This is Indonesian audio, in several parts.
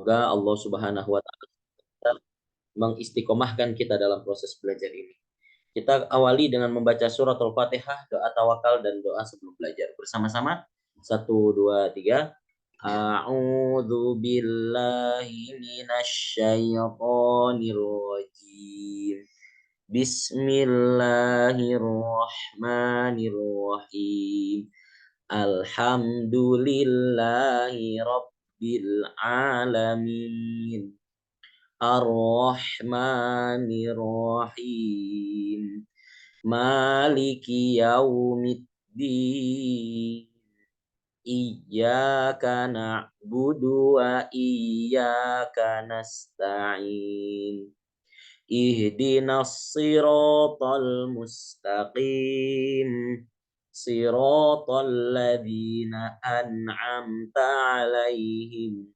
Semoga Allah Subhanahu wa taala mengistiqomahkan kita dalam proses belajar ini. Kita awali dengan membaca surat Al-Fatihah, doa tawakal dan doa sebelum belajar. Bersama-sama. Satu, dua, tiga. A'udzu billahi minasyaitonir rajim. Bismillahirrahmanirrahim. Alhamdulillahi rabbil alamin. Ar-Rahmanir-Rahim. Maliki yaumiddin. Iyyaka na'budu wa iyyaka nasta'in. Ihdinas siratal mustaqim. Siratal ladzina an'amta 'alaihim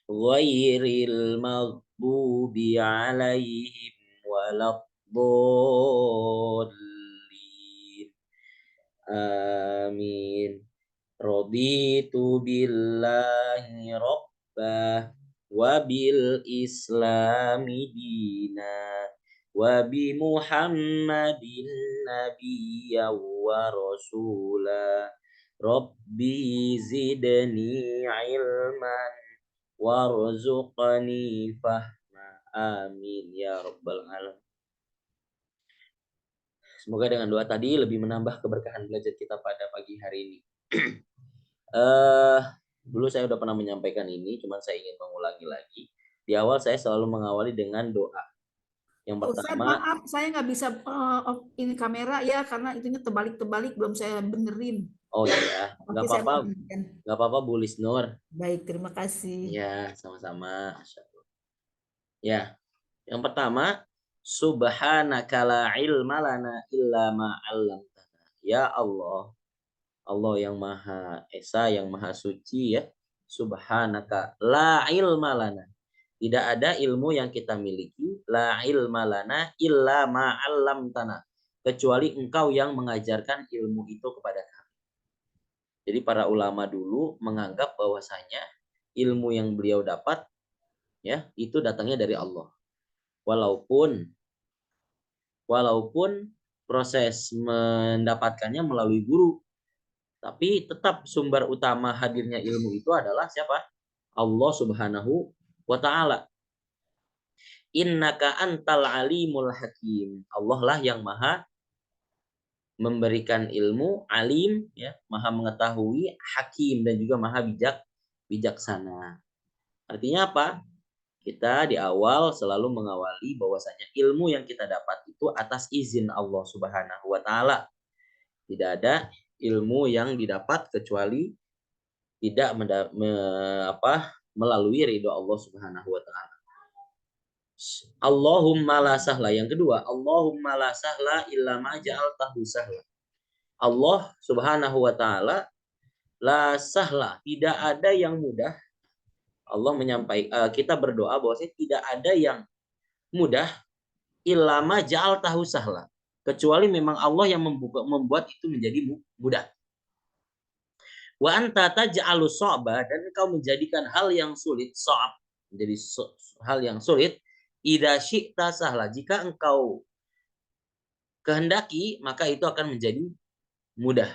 ghairil maghdubi 'alaihim waladdallin. Amin. Raditu billahi rabbah wa bil islami dina wa bi Muhammadin nabiyya wa rasula. Rabbi zidni ilman warzuqni fahma. Amin ya rabbal alamin. Semoga dengan doa tadi lebih menambah keberkahan belajar kita pada pagi hari ini. Dulu saya udah pernah menyampaikan ini, cuman saya ingin mengulangi lagi. Di awal saya selalu mengawali dengan doa. Yang Ustaz, pertama, maaf, saya nggak bisa ini kamera ya, karena itunya terbalik-terbalik, belum saya benerin. oh iya, Oke, saya mohon. nggak apa-apa Bu Lisnur. Baik, terima kasih. Ya, sama-sama. Masya Allah. Ya, yang pertama, Subhanaka la ilma lana illa ma 'allamtana. Ya Allah, Allah yang Maha Esa, yang Maha Suci ya. Subhanaka la ilma lana. Tidak ada ilmu yang kita miliki, la ilma lana illa ma 'allamtana. Kecuali Engkau yang mengajarkan ilmu itu kepada kami. Jadi para ulama dulu menganggap bahwasanya ilmu yang beliau dapat ya, itu datangnya dari Allah. Walaupun proses mendapatkannya melalui guru, tapi tetap sumber utama hadirnya ilmu itu adalah siapa? Allah Subhanahu wa taala. Innaka antal alimul hakim. Allah lah yang maha memberikan ilmu, alim ya, maha mengetahui, hakim dan juga maha bijaksana. Artinya apa? Kita di awal selalu mengawali bahwasanya ilmu yang kita dapat itu atas izin Allah Subhanahu wa taala. Tidak ada ilmu yang didapat kecuali tidak melalui ridho Allah Subhanahu wa taala. Allahumma la sahla. Yang kedua, Allahumma la sahla illa ma ja'altahu sahla. Allah Subhanahu wa taala la sahla, tidak ada yang mudah. Allah menyampaikan, kita berdoa bahwasanya tidak ada yang mudah illa ma ja'altahu sahla, kecuali memang Allah yang membuat itu menjadi mudah. Wa anta taj'alu sa'ba, dan engkau menjadikan hal yang sulit, sa'ab, menjadi hal yang sulit, idza syi'ta sahla, jika engkau kehendaki maka itu akan menjadi mudah.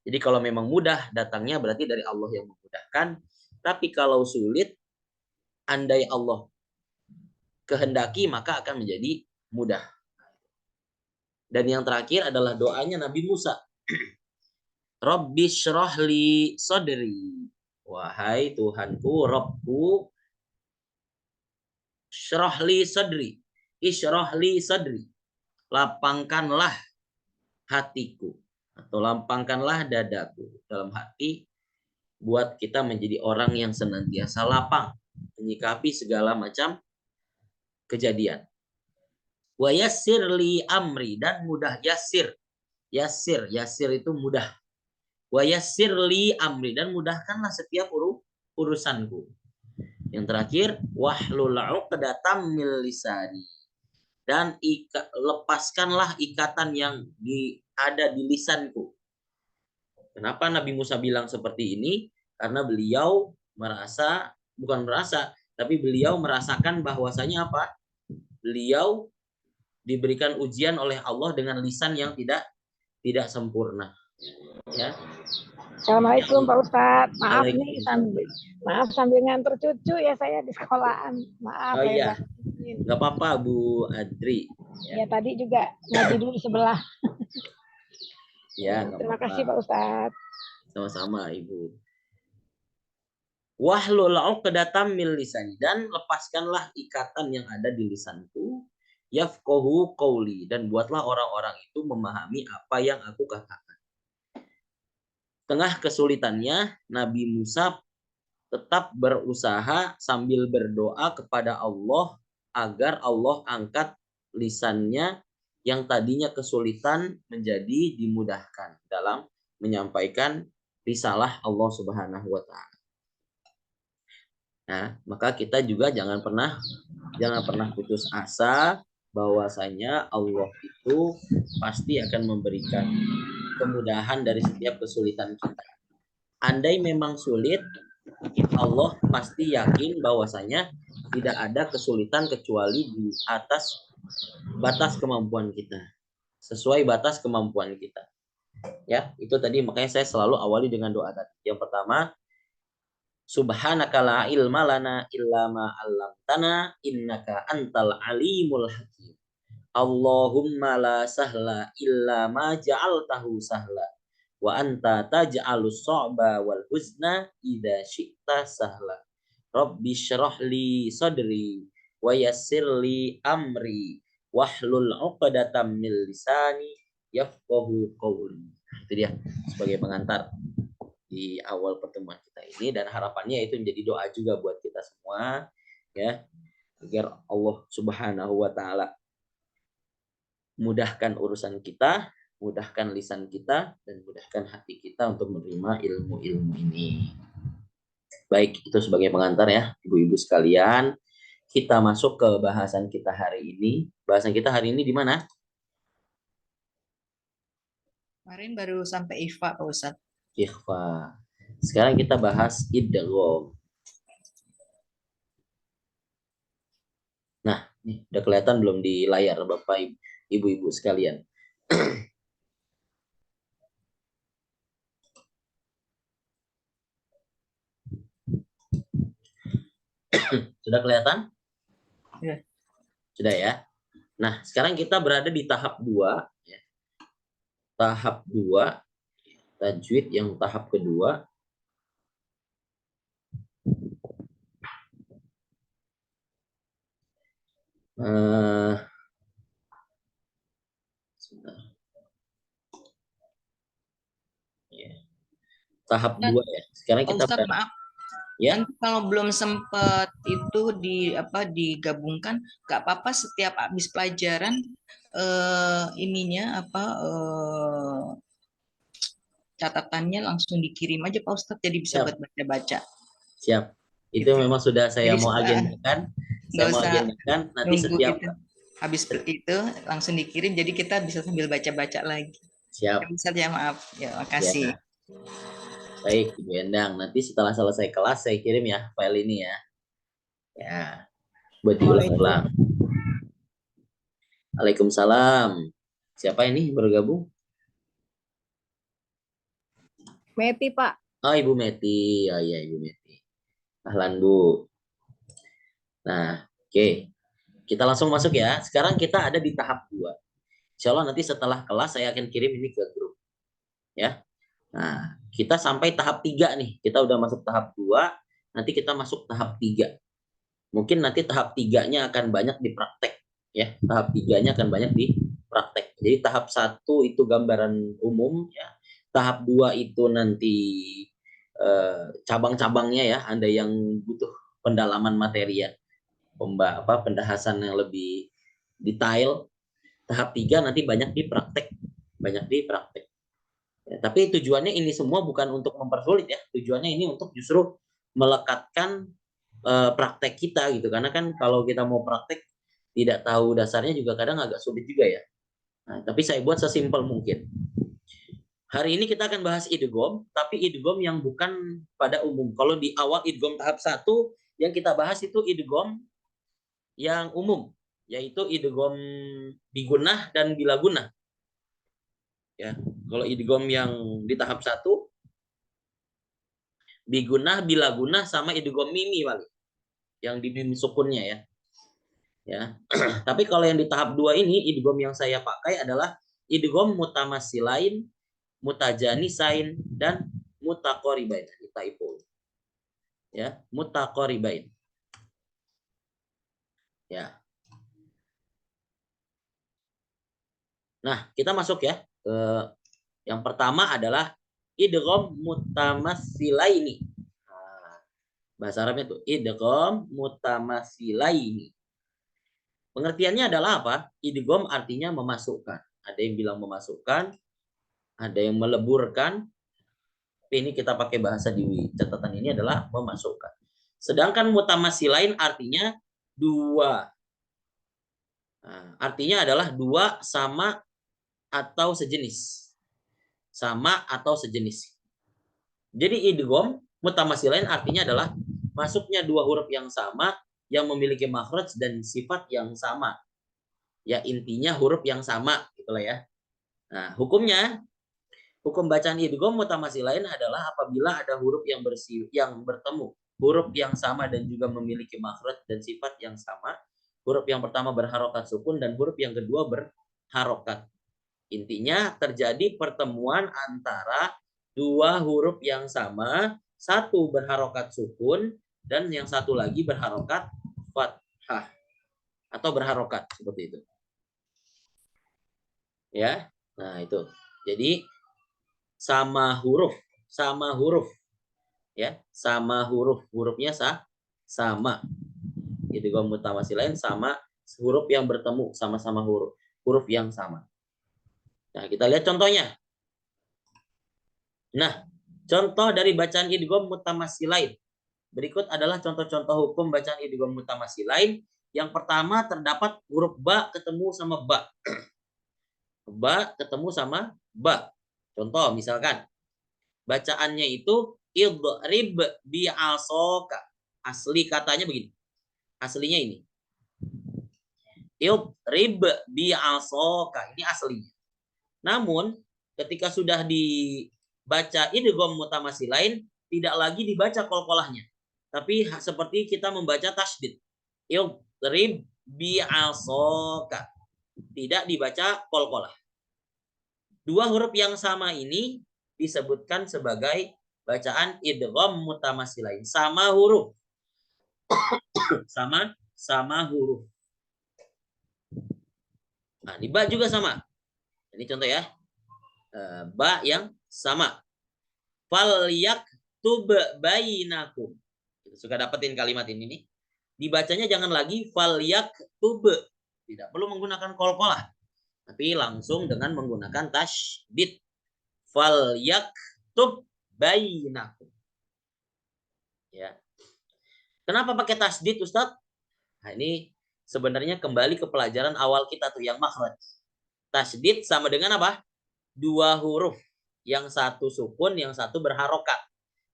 Jadi kalau memang mudah datangnya berarti dari Allah yang memudahkan, tapi kalau sulit andai Allah kehendaki maka akan menjadi mudah. Dan yang terakhir adalah doanya Nabi Musa. Rabbi syrahli sadri. Wahai Tuhanku, Rabbku, syrahli sadri. Isyrahli sadri. Lapangkanlah hatiku. Atau lapangkanlah dadaku. Dalam hati, buat kita menjadi orang yang senantiasa lapang. Menyikapi segala macam kejadian. Wa yassir li amri, dan mudah yasir. Yasir itu mudah. Wa yassir li amri, dan mudahkanlah setiap urusanku. Yang terakhir, wahlul 'uqdatam min lisani, dan lepaskanlah ikatan yang ada di lisanku. Kenapa Nabi Musa bilang seperti ini? Karena beliau merasa bukan merasa, tapi beliau merasakan bahwasanya apa? Beliau diberikan ujian oleh Allah dengan lisan yang tidak sempurna. Ya. Assalamualaikum Pak Ustadz. Maaf sambil nganter cucu ya saya di sekolahan. Maaf. Oh iya. Nggak apa-apa Bu Adri. Ya tadi juga ngaji dulu sebelah. Ya, terima kasih Pak Ustadz. Sama-sama Ibu. Wahlul 'uqdatam min lisani, dan lepaskanlah ikatan yang ada di lisanku, yafqahu qauli, dan buatlah orang-orang itu memahami apa yang aku katakan. Tengah kesulitannya, Nabi Musa tetap berusaha sambil berdoa kepada Allah agar Allah angkat lisannya yang tadinya kesulitan menjadi dimudahkan dalam menyampaikan risalah Allah Subhanahu wa taala. Nah, maka kita juga jangan pernah putus asa bahwasanya Allah itu pasti akan memberikan kemudahan dari setiap kesulitan kita. Andai memang sulit, Allah pasti yakin bahwasanya tidak ada kesulitan kecuali di atas batas kemampuan kita. Sesuai batas kemampuan kita. Ya, itu tadi makanya saya selalu awali dengan doa tadi. Yang pertama, Subhanaka la ilma lana illa ma 'allamtana innaka antal alimul hakim. Allahumma la sahla illa ma ja'altahu sahla wa anta taj'alus sa'ba wal huzna idza syi'ta sahla. Rabbi syrah li sadri wa yassir li amri wahlul 'uqdatam min lisani yafqahu qawli. Itu dia sebagai pengantar di awal pertemuan kita ini, dan harapannya itu menjadi doa juga buat kita semua ya, agar Allah Subhanahu wa taala mudahkan urusan kita, mudahkan lisan kita, dan mudahkan hati kita untuk menerima ilmu-ilmu ini. Baik, itu sebagai pengantar ya ibu-ibu sekalian. Kita masuk ke bahasan kita hari ini. Bahasan kita hari ini di mana? Kemarin baru sampai ikhfa Pak Ustadz. Ikhfa. Sekarang kita bahas idgham. Nah, nih udah kelihatan belum di layar Bapak Ibu-ibu sekalian? Sudah kelihatan? Ya. Sudah ya. Nah, sekarang kita berada di tahap 2 ya. Tahap 2 tajwid yang tahap kedua. Tahap 2 ya. Sekarang kita Ustadz, maaf. Ya. Nanti kalau belum sempat itu digabungkan, nggak apa-apa setiap habis pelajaran catatannya langsung dikirim aja Pak Ustadz, jadi bisa buat baca-baca. Siap. Itu gitu. Memang sudah saya mau agendakan. Saya mau agendakan nanti setiap itu. Habis itu langsung dikirim, jadi kita bisa sambil baca-baca lagi. Siap. Ustadz ya, maaf. Ya, makasih. Ya. Baik, Ibu Endang. Nanti setelah selesai kelas saya kirim ya file ini ya. Ya, buat diulang-ulang. Waalaikumsalam. Siapa ini bergabung? Meti, Pak. Oh, Ibu Meti. Oh iya, Ibu Meti. Ahlan, Bu. Nah, oke. Kita langsung masuk ya. Sekarang kita ada di tahap 2. Insya Allah nanti setelah kelas saya akan kirim ini ke grup. Ya. Nah, kita sampai tahap 3 nih. Kita udah masuk tahap 2, nanti kita masuk tahap 3. Mungkin nanti tahap 3-nya akan banyak dipraktek ya. Tahap 3-nya akan banyak dipraktek. Jadi tahap 1 itu gambaran umum ya. Tahap 2 itu nanti cabang-cabangnya ya. Anda yang butuh pendalaman materi ya. Pendahasan yang lebih detail. Tahap 3 nanti banyak dipraktek. Ya, tapi tujuannya ini semua bukan untuk mempersulit ya. Tujuannya ini untuk justru melekatkan praktek kita gitu. Karena kan kalau kita mau praktek tidak tahu dasarnya juga kadang agak sulit juga ya. Nah, tapi saya buat sesimpel mungkin. Hari ini kita akan bahas idgham, tapi idgham yang bukan pada umum. Kalau di awal idgham tahap 1 Yang kita bahas itu idgham yang umum, yaitu idgham bigunah dan bila gunah. Ya, kalau idgham yang di tahap 1 bigunah, bila gunah sama idgham mimi wali. Yang di mim sukunnya ya. Ya. Tapi kalau yang di tahap 2 ini idgham yang saya pakai adalah idgham mutamassilain, mutajanisain dan mutaqaribain. Kita ipo. Ya, mutaqaribain. Ya. Nah, kita masuk ya ke yang pertama adalah idgham mutamassilaini. Nah, bahasa Arabnya tuh idgham mutamassilaini. Pengertiannya adalah apa? Idgham artinya memasukkan. Ada yang bilang memasukkan, ada yang meleburkan. Tapi ini kita pakai bahasa di catatan ini adalah memasukkan. Sedangkan mutamassilain artinya dua. Nah, artinya adalah dua sama atau sejenis. Sama atau sejenis. Jadi idgham mutamassilain artinya adalah masuknya dua huruf yang sama yang memiliki makhraj dan sifat yang sama. Ya intinya huruf yang sama gitulah ya. Nah, hukum bacaan idgham mutamassilain adalah apabila ada huruf yang bertemu, huruf yang sama dan juga memiliki makhraj dan sifat yang sama. Huruf yang pertama berharokat sukun dan huruf yang kedua berharokat. Intinya terjadi pertemuan antara dua huruf yang sama, satu berharokat sukun dan yang satu lagi berharokat fathah atau berharokat seperti itu. Ya, nah itu. Jadi sama huruf, ya, sama hurufnya sama. Idgham mutamassilain sama huruf yang bertemu, sama-sama huruf yang sama. Nah, kita lihat contohnya. Nah, contoh dari bacaan idgham mutamassilain. Berikut adalah contoh-contoh hukum bacaan idgham mutamassilain. Yang pertama terdapat huruf ba ketemu sama ba. Ba ketemu sama ba. Contoh misalkan bacaannya itu idrib bi'asoka. Asli katanya begini. Aslinya ini. Idrib bi'asoka. Ini aslinya. Namun ketika sudah dibaca idgham mutamassilain tidak lagi dibaca qalqalahnya. Tapi seperti kita membaca tasydid. Idrib bi'asoka. Tidak dibaca qalqalah. Dua huruf yang sama ini disebutkan sebagai bacaan idgham mutamassilain. Sama huruf. sama huruf. Nah, di ba juga sama. Ini contoh ya. Ba yang sama. Fal yaktub bainakum. Suka dapetin kalimat ini nih. Dibacanya jangan lagi fal yaktub. Tidak perlu menggunakan qalqalah. Tapi langsung dengan menggunakan tasydid. Fal yaktub bainakum. Ya. Kenapa pakai tasydid, Ustadz? Nah, ini sebenarnya kembali ke pelajaran awal kita tuh yang makhraj. Tasydid sama dengan apa? Dua huruf. Yang satu sukun, yang satu berharokat.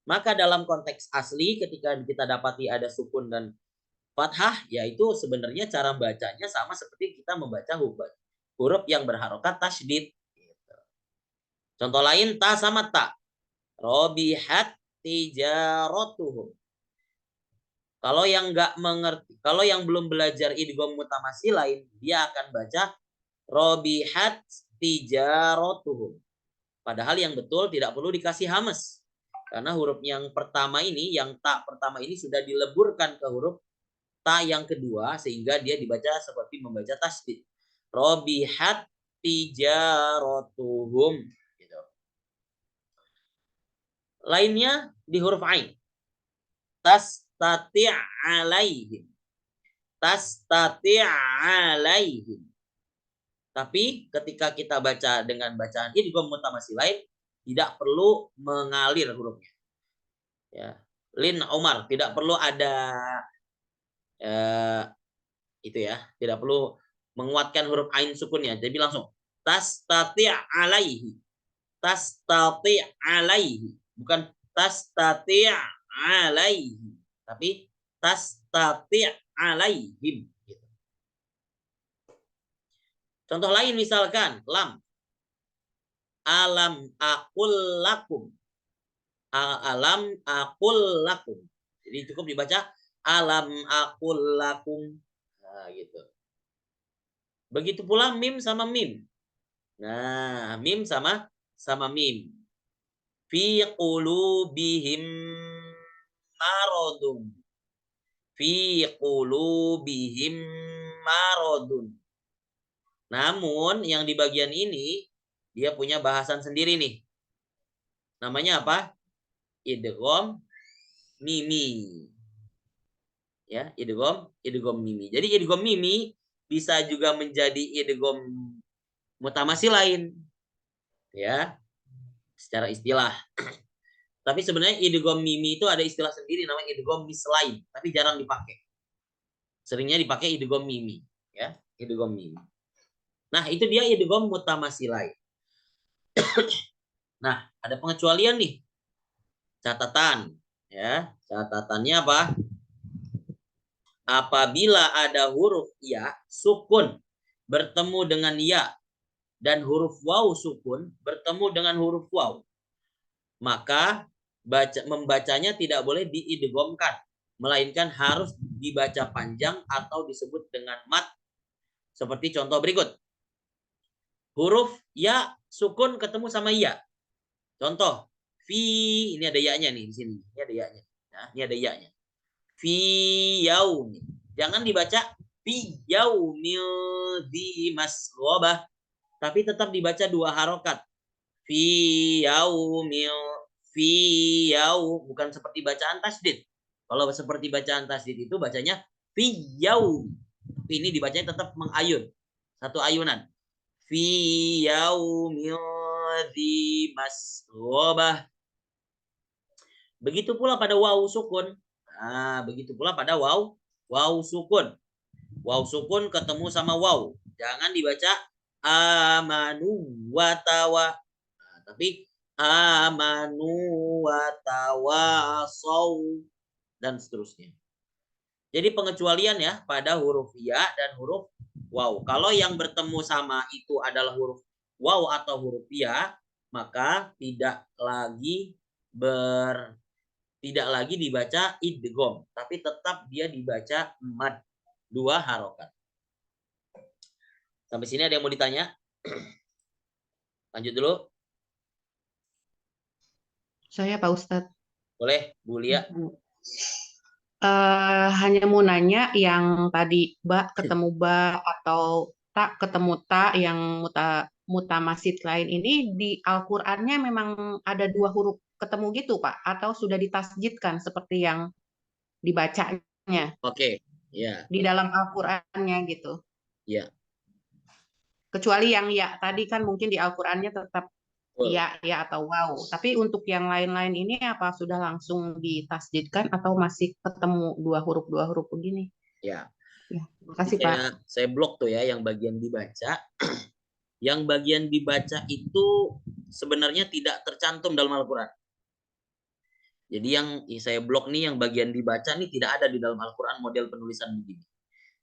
Maka dalam konteks asli ketika kita dapati ada sukun dan fathah, yaitu sebenarnya cara bacanya sama seperti kita membaca huruf yang berharokat tasydid. Contoh lain, ta sama ta. Robihat tijaratuhum. Kalau yang nggak mengerti, kalau yang belum belajar idgham mutamassilain, dia akan baca robihat tijaratuhum. Padahal yang betul tidak perlu dikasih hamas. Karena huruf yang pertama ini, yang ta pertama ini sudah dileburkan ke huruf ta yang kedua sehingga dia dibaca seperti membaca tasydid. Robihat tijaratuhum. Gitu. Lainnya di huruf ain. Tastati' alaihim. Tastati' alaihim. Tapi ketika kita baca dengan bacaan idgham mutamassilain tidak perlu mengalir hurufnya. Ya. Lin Umar tidak perlu ada itu ya, tidak perlu menguatkan huruf ain sukunnya. Jadi langsung tastati' alaihi. Tastati' alaihi, bukan tastati' alaihi. Tapi tastati' alaihim. Gitu. Contoh lain misalkan lam. Alam aqul lakum. Alam aqul lakum. Jadi cukup dibaca alam aqul lakum. Nah, gitu. Begitu pula mim sama mim. Nah, mim sama mim. Fi qulubihim maradun. Fi qulubihim maradun. Namun yang di bagian ini dia punya bahasan sendiri nih. Namanya apa? Idgham mimi. Ya, idgham mimi. Jadi idgham mimi bisa juga menjadi idgham mutamasilain. Ya. Secara istilah. Tapi sebenarnya idgham mimi itu ada istilah sendiri namanya idgham mislain, tapi jarang dipakai. Seringnya dipakai idgham mimi, ya, idgham mimi. Nah, itu dia idgham mutamasilain. Nah, ada pengecualian nih. Catatan, ya. Catatannya apa? Apabila ada huruf ya sukun bertemu dengan ya dan huruf waw sukun bertemu dengan huruf waw, maka membacanya tidak boleh diidghamkan, melainkan harus dibaca panjang atau disebut dengan mat. Seperti contoh berikut. Huruf ya sukun ketemu sama ya. Contoh, fi, ini ada ya-nya nih di sini. Ini ada ya-nya. Nah, ini ada ya-nya. Fi yaumi. Jangan dibaca fi yaumil di masghobah, tapi tetap dibaca 2 harokat. Fi yaumil, fi yau, bukan seperti bacaan tasdid. Kalau seperti bacaan tasdid itu bacanya fi yaum. Tapi ini dibacanya tetap mengayun. Satu ayunan. Fi yaumil di masghobah. Begitu pula pada waw sukun. Nah, begitu pula pada waw sukun. Waw sukun ketemu sama waw. Jangan dibaca amanu watawa. Nah, tapi amanu watawasaw dan seterusnya. Jadi pengecualian ya pada huruf ya dan huruf waw. Kalau yang bertemu sama itu adalah huruf waw atau huruf ya, maka tidak lagi dibaca idgham, tapi tetap dia dibaca mad 2 harokat. Sampai sini ada yang mau ditanya? Lanjut dulu. Saya Pak Ustadz. Boleh, Bu Lia. Hanya mau nanya yang tadi ba ketemu ba atau tak ketemu ta yang mutamasid lain ini di Al-Qur'annya memang ada 2 huruf ketemu gitu Pak, atau sudah ditasjidkan seperti yang dibacanya Oke, ya. di dalam Al-Qur'annya gitu. Ya. Kecuali yang ya tadi kan mungkin di Al-Qur'annya tetap Betul. ya atau wow. Tapi untuk yang lain-lain ini apa sudah langsung ditasjidkan atau masih ketemu 2 huruf begini? Ya. Ya, terima kasih Pak. Saya blok tuh ya yang bagian dibaca. Yang bagian dibaca itu sebenarnya tidak tercantum dalam Al-Quran. Jadi yang saya blok nih yang bagian dibaca nih tidak ada di dalam Al-Quran model penulisan begini.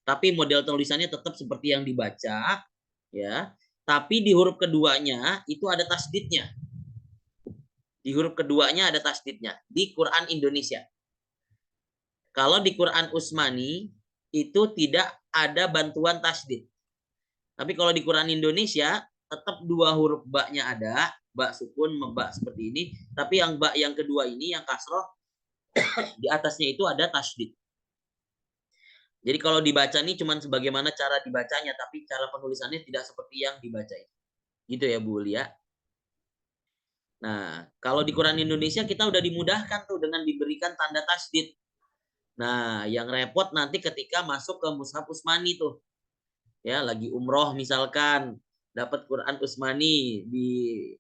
Tapi model tulisannya tetap seperti yang dibaca, ya. Tapi di huruf keduanya itu ada tasdidnya. Di huruf keduanya ada tasdidnya di Quran Indonesia. Kalau di Quran Utsmani itu tidak ada bantuan tasdid. Tapi kalau di Quran Indonesia tetap 2 huruf ba-nya ada, ba sukun, ba seperti ini. Tapi yang ba yang kedua ini yang kasroh di atasnya itu ada tasdid. Jadi kalau dibaca nih cuman sebagaimana cara dibacanya, tapi cara penulisannya tidak seperti yang dibaca itu. Gitu ya Bu Lia. Nah, kalau di Quran Indonesia kita udah dimudahkan tuh dengan diberikan tanda tasdid. Nah, yang repot nanti ketika masuk ke Mushaf Utsmani tuh. Ya, lagi umroh misalkan, dapat Quran Utsmani di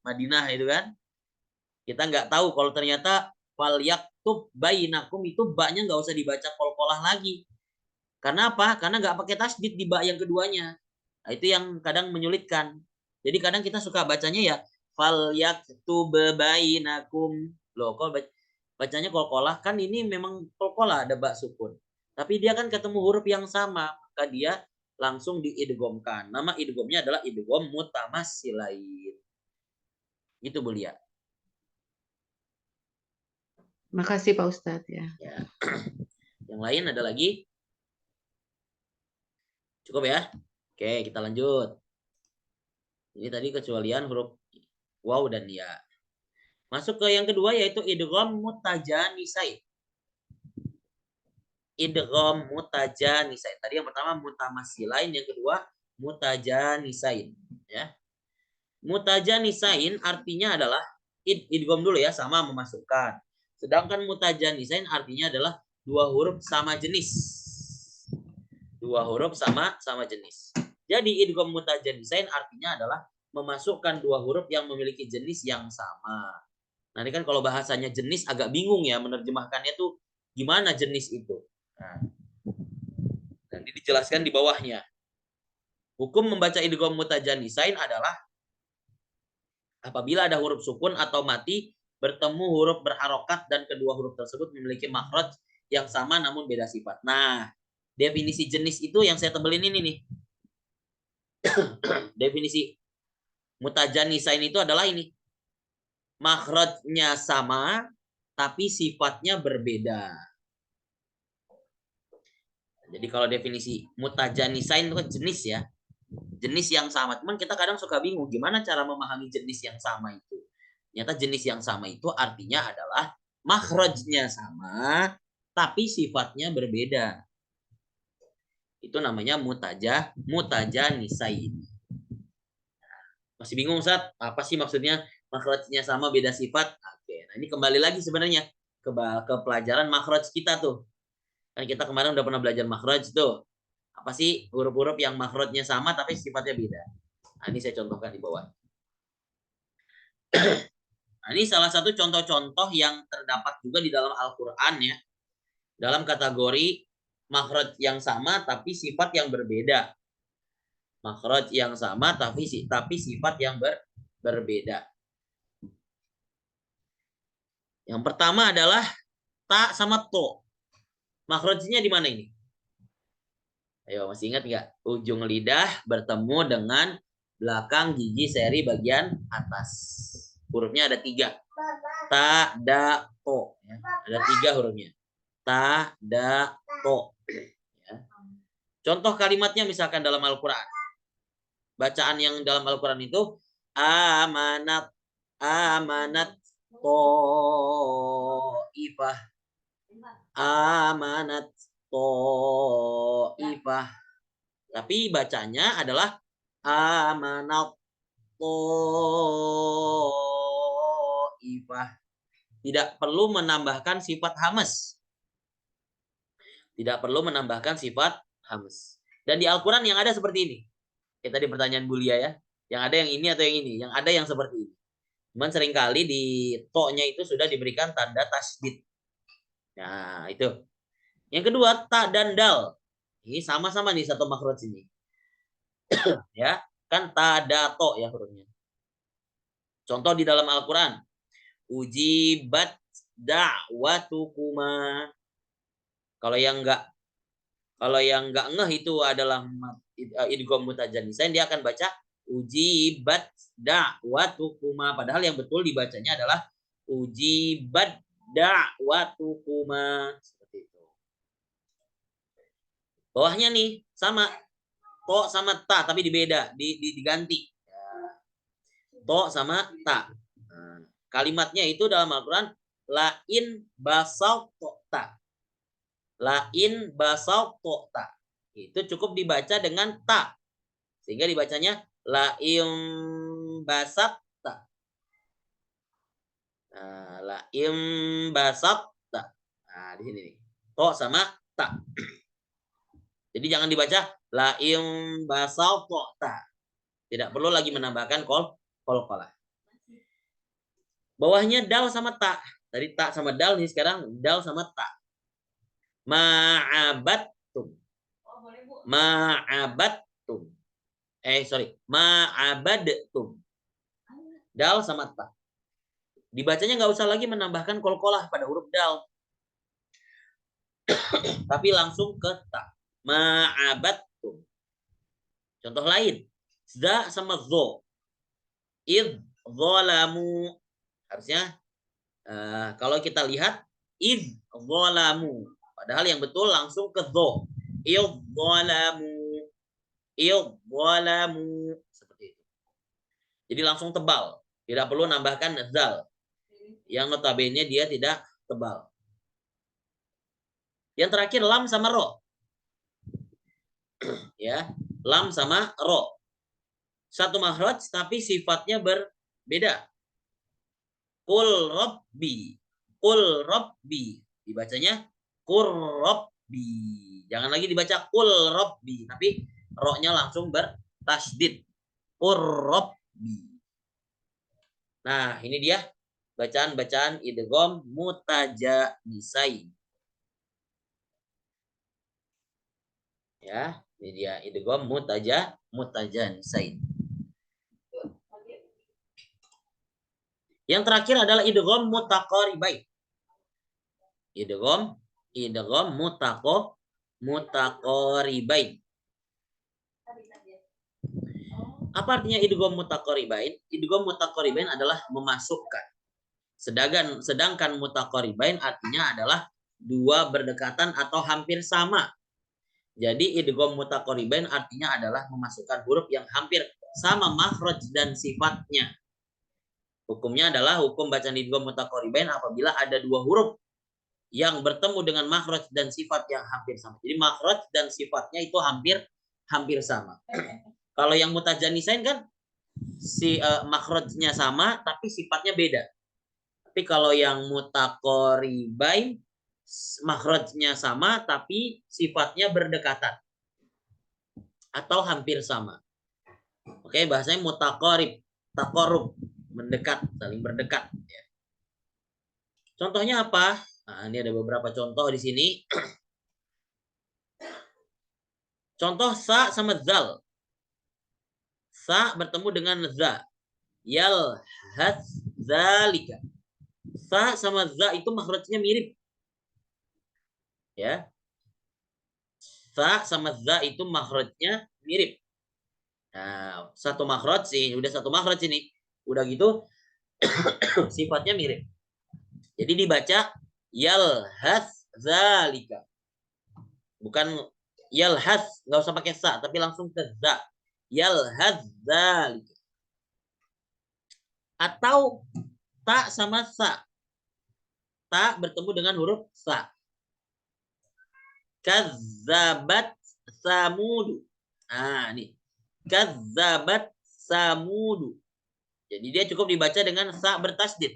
Madinah itu kan. Kita nggak tahu kalau ternyata fal yaktub bainakum itu ba-nya nggak usah dibaca qalqalah lagi. Karena apa? Karena nggak pakai tasdid di ba yang keduanya. Nah, itu yang kadang menyulitkan. Jadi kadang kita suka bacanya ya fal yaktub bainakum. Loh, kalau bacanya qalqalah kan ini memang qalqalah ada ba sukun. Tapi dia kan ketemu huruf yang sama, maka dia langsung diidghamkan. Nama idghamnya adalah idgham mutamassilain. Gitu Bu Lia. Makasih Pak Ustadz ya. Ya. Yang lain ada lagi? Cukup ya? Oke, kita lanjut. Ini tadi kecualian huruf waw dan ya. Masuk ke yang kedua yaitu idgham mutajanisain. Idgham mutajanisain. Tadi yang pertama mutamasilain, yang kedua mutajanisain, ya. Mutajanisain artinya adalah idgham dulu ya, sama memasukkan. Sedangkan mutajanisain artinya adalah dua huruf sama jenis. Dua huruf sama jenis. Jadi idgham mutajanisain artinya adalah memasukkan dua huruf yang memiliki jenis yang sama. Nah, ini kan kalau bahasanya jenis agak bingung ya menerjemahkannya tuh gimana jenis itu. Nah, nanti dijelaskan di bawahnya. Hukum membaca idgham mutajanisain adalah apabila ada huruf sukun atau mati bertemu huruf berharokat dan kedua huruf tersebut memiliki makhraj yang sama namun beda sifat. Nah, definisi jenis itu yang saya tebelin ini nih. Definisi mutajanisain itu adalah ini. Makhrajnya sama tapi sifatnya berbeda. Jadi kalau definisi mutajanisain itu kan jenis ya. Jenis yang sama. Cuman kita kadang suka bingung gimana cara memahami jenis yang sama itu. Ternyata jenis yang sama itu artinya adalah makhrajnya sama tapi sifatnya berbeda. Itu namanya mutajanisain. Masih bingung Ustaz? Apa sih maksudnya makhrajnya sama beda sifat? Oke, nah ini kembali lagi sebenarnya ke pelajaran makhraj kita tuh. Kan kita kemarin udah pernah belajar makhraj tuh. Apa sih huruf-huruf yang makhrajnya sama tapi sifatnya beda? Nah, ini saya contohkan di bawah. Nah, ini salah satu contoh-contoh yang terdapat juga di dalam Al-Qur'an ya. Dalam kategori makhraj yang sama tapi sifat yang berbeda. Makhraj yang sama tapi sifat yang berbeda. Yang pertama adalah ta sama to. Makhrajnya di mana ini? Ayo, masih ingat nggak? Ujung lidah bertemu dengan belakang gigi seri bagian atas. Hurufnya ada 3. Ta, da, to. Ya. Ada 3 hurufnya. Ta, da, to. Ya. Contoh kalimatnya misalkan dalam Al-Quran. Bacaan yang dalam Al-Quran itu amanat, amanat, ta'ifah. Amanat ta'ifah. Tapi bacanya adalah amanat ta'ifah. Tidak perlu menambahkan sifat hamas. Tidak perlu menambahkan sifat hamas. Dan di Al-Quran yang ada seperti ini. Kita di pertanyaan Bulia ya. Yang ada yang ini atau yang ini. Yang ada yang seperti ini. Cuman seringkali di to-nya itu sudah diberikan tanda tasydid. Nah, itu. Yang kedua, ta dan dal. Ini sama-sama nih satu makhraj ini. Ya, kan ta, da, to ya hurufnya. Contoh di dalam Al-Quran. Ujibat da'watukuma. Kalau yang enggak ngeh itu adalah idgham mutajanisain, dia akan baca ujibat da'watukuma. Padahal yang betul dibacanya adalah ujibat da'watukuma. Seperti itu. Bawahnya nih sama to sama ta tapi diganti. To sama ta. Nah, kalimatnya itu dalam Al-Quran lain basal ta. Lain basal ta. Itu cukup dibaca dengan ta. Sehingga dibacanya lain basat ta. Nah, lain basat ta. Nah, di sini nih. To sama ta. Jadi jangan dibaca lain basal ta. Tidak perlu lagi menambahkan qalqalah. Bawahnya dal sama ta. Tadi ta sama dal, nih sekarang dal sama ta. Ma'abattum. Ma'abattum. Ma'abadtum. Dal sama ta. Dibacanya nggak usah lagi menambahkan qalqalah pada huruf dal. tapi langsung ke ta. Ma'abattum. Contoh lain, za sama zo. Id zalamu. Harusnya kalau kita lihat id zalamu. Padahal yang betul langsung ke zo. Id zalamu. Id zalamu. Seperti itu. Jadi langsung tebal. Tidak perlu nambahkan zal. Yang notabene dia tidak tebal. Yang terakhir lam sama ro. Ya, lam sama ro. Satu makhraj tapi sifatnya berbeda. Qul rabbi. Qul rabbi. Dibacanya qur rabbi. Jangan lagi dibaca qul rabbi, tapi ro-nya langsung bertasydid. Qur rabbi. Nah, ini dia bacaan-bacaan idgham mutajanisain. Ya, ini dia idgham mutajanisain. Yang terakhir adalah idgham mutaqaribain. Idgham mutaqaribain. Apa artinya idgham mutaqaribain? Idgham mutaqaribain adalah memasukkan. Sedangkan mutaqaribain artinya adalah dua berdekatan atau hampir sama. Jadi idgham mutaqaribain artinya adalah memasukkan huruf yang hampir sama makhraj dan sifatnya. Hukumnya adalah hukum bacaan idgham mutaqaribain apabila ada dua huruf yang bertemu dengan makhraj dan sifat yang hampir sama. Jadi makhraj dan sifatnya itu hampir sama. Kalau yang mutajanisain kan si makhrajnya sama tapi sifatnya beda. Tapi kalau yang mutaqaribain makhrajnya sama tapi sifatnya berdekatan atau hampir sama. Oke, bahasanya mutaqarib, taqarrub, mendekat, saling berdekat. Ya. Contohnya apa? Nah, ini ada beberapa contoh di sini. Contoh sa sama zal. Sa bertemu dengan za. Yal has zalika. Sa sama za itu makhrajnya mirip. Ya. Sa sama za itu makhrajnya mirip. Nah, satu makhraj sih, udah satu makhraj ini. Udah gitu sifatnya mirip. Jadi dibaca yalhas zalika. Bukan yalhas, nggak usah pakai sa, tapi langsung ke za. Yalhas zalika. Atau ta sama sa. Ta bertemu dengan huruf sa. Kazzabat samudu. Nah, nih. Kazzabat samudu. Jadi dia cukup dibaca dengan sa bertasydid.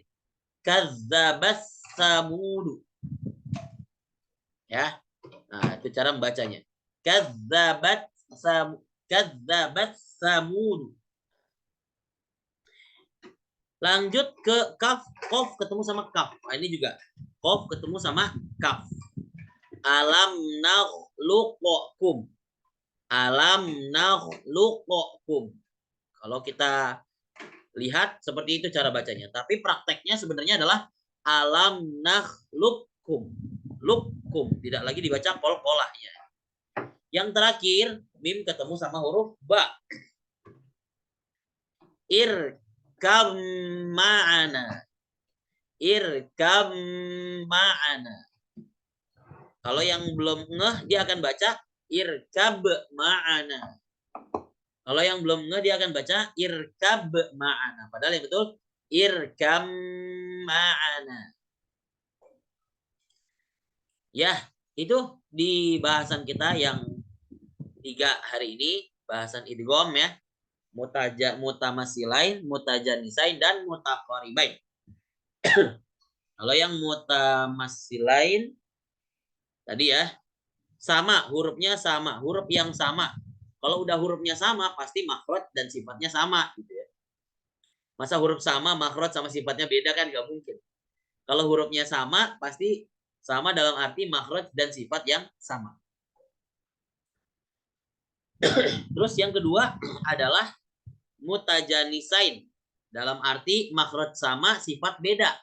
Kazzabat samudu. Ya. Nah, itu cara membacanya. Kazzabat samudu. Lanjut ke kaf, qaf ketemu sama kaf. Nah, ini juga qaf ketemu sama kaf. Alam nakhluqakum. Alam nakhluqakum. Kalau kita lihat seperti itu cara bacanya. Tapi prakteknya sebenarnya adalah alam nakhluqkum. Lukum. Tidak lagi dibaca kol-kolahnya. Yang terakhir, mim ketemu sama huruf ba. Irkam ma'ana. Irkam ma'ana. Kalau yang belum ngeh, dia akan baca irkab ma'ana. Kalau yang belum ngeh, dia akan baca irkab ma'ana. Padahal yang betul, irkam ma'ana. Ya, itu di bahasan kita yang 3 hari ini. Bahasan idgham ya. Mutamasilain, mutajanisain, dan mutaqaribain. Kalau yang mutamasilain, tadi ya, sama, hurufnya sama, huruf yang sama. Kalau udah hurufnya sama, pasti makhraj dan sifatnya sama. Gitu ya. Masa huruf sama, makhraj sama sifatnya beda kan nggak mungkin. Kalau hurufnya sama, pasti sama dalam arti makhraj dan sifat yang sama. Terus yang kedua adalah mutajanisain. Dalam arti makhraj sama, sifat beda.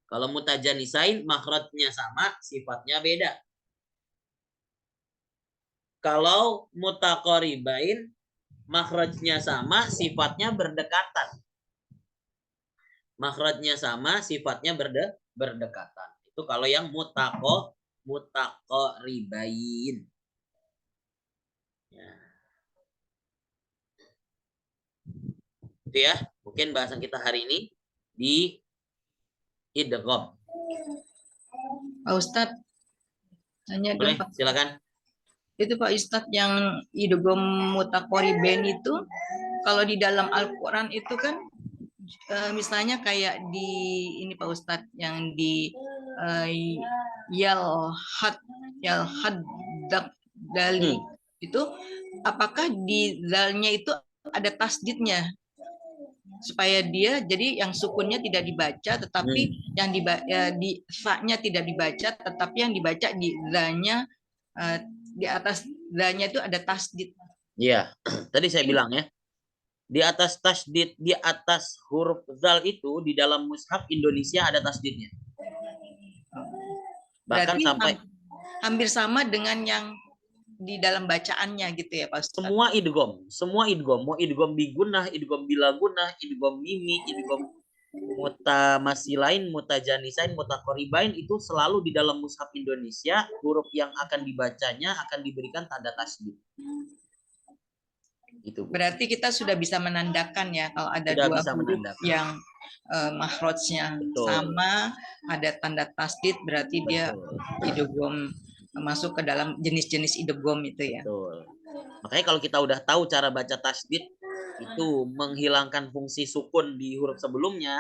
Kalau mutajanisain, makhrajnya sama, sifatnya beda. Kalau mutaqaribain makhrajnya sama, sifatnya berdekatan. Makhrajnya sama, sifatnya berdekatan. Itu kalau yang mutaqaribain. Ya. Itu ya, mungkin bahasan kita hari ini di idgham. Pak Ustadz, tanya dong Boleh, Pak. silakan. Itu Pak Ustadz yang idgham mutaqaribain itu kalau di dalam Al-Qur'an itu kan misalnya kayak di ini Pak Ustadz yang di yalhad dali itu, apakah di zalnya itu ada tasdidnya supaya dia jadi yang sukunnya tidak dibaca tetapi yang di fa-nya tidak dibaca tetapi yang dibaca di zalnya di atas zalnya itu ada tasdid. Iya, tadi saya bilang ya. Di atas tasdid, di atas huruf zal itu di dalam mushaf Indonesia ada tasdidnya. Bahkan Berarti sampai hampir sama dengan yang di dalam bacaannya gitu ya Pak Ustadz. semua idgham, mau idgham bigunah, idgham bilagunah, idgham mimi, idgham mutamasilain, mutajanisain, mutaqaribain itu selalu di dalam mushaf Indonesia huruf yang akan dibacanya akan diberikan tanda tasdid. Itu. Berarti kita sudah bisa menandakan ya kalau ada Sudah dua bisa huruf menandakan. yang makhrajnya sama, ada tanda tasdid, berarti dia idgham masuk ke dalam jenis-jenis idgham itu ya. Betul. Makanya kalau kita udah tahu cara baca tasdid itu menghilangkan fungsi sukun di huruf sebelumnya,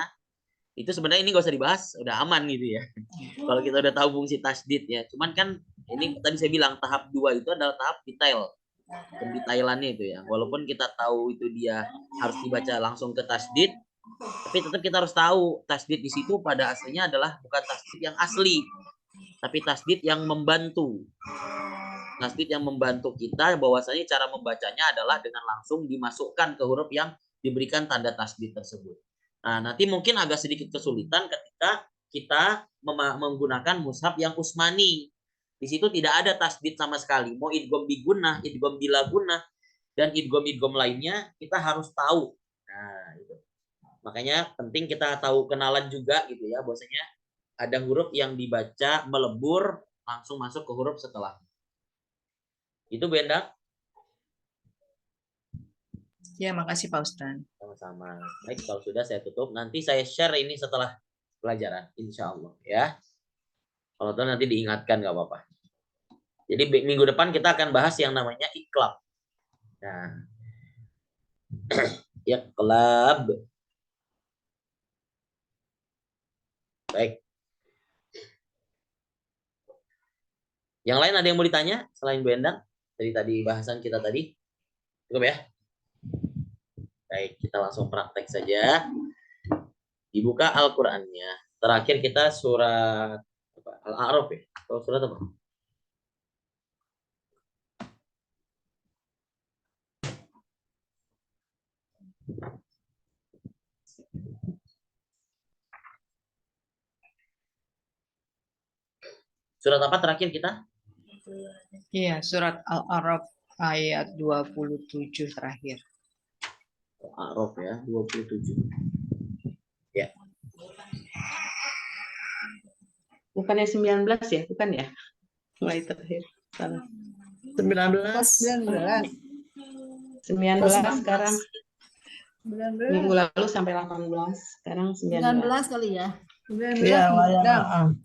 itu sebenarnya ini gak usah dibahas, udah aman gitu ya. Kalau kita udah tahu fungsi tasdid ya. Cuman kan ini tadi saya bilang tahap 2 itu adalah tahap detail. Pendetailannya itu ya. Walaupun kita tahu itu dia harus dibaca langsung ke tasdid, tapi tetap kita harus tahu tasdid di situ pada aslinya adalah bukan tasdid yang asli, tapi tasdid yang membantu. Tasdid yang membantu kita bahwasanya cara membacanya adalah dengan langsung dimasukkan ke huruf yang diberikan tanda tasdid tersebut. Nah, nanti mungkin agak sedikit kesulitan ketika kita menggunakan mushaf yang Utsmani. Di situ tidak ada tasdid sama sekali. Mau idgham bigunah, idgham bilagunah, dan idgham lainnya kita harus tahu. Nah, itu. Makanya penting kita tahu kenalan juga gitu ya, bahwasanya ada huruf yang dibaca melebur langsung masuk ke huruf setelah. Itu Bu Endang. Ya, makasih Pak Ustadz. Sama-sama. Baik, kalau sudah saya tutup. Nanti saya share ini setelah pelajaran, insya Allah ya. Kalau tahu nanti diingatkan nggak apa-apa. Jadi minggu depan kita akan bahas yang namanya iqlab. Nah, iqlab. Baik. Yang lain ada yang mau ditanya selain Bu Endang? Dari tadi bahasan kita tadi. Cukup ya? Baik, kita langsung praktek saja. Dibuka Al-Qur'annya. Terakhir kita surat Al-A'raf ya. Atau surat apa? Surat apa terakhir kita? Iya, surat Al-A'raf ayat 27 terakhir. Al-A'raf ya, 27. Ya. Bukannya 19 ya? Bukan ya? Mulai terakhir. Salah. 19 sekarang. Minggu lalu sampai 18. Sekarang 19. 19 kali ya. Iya,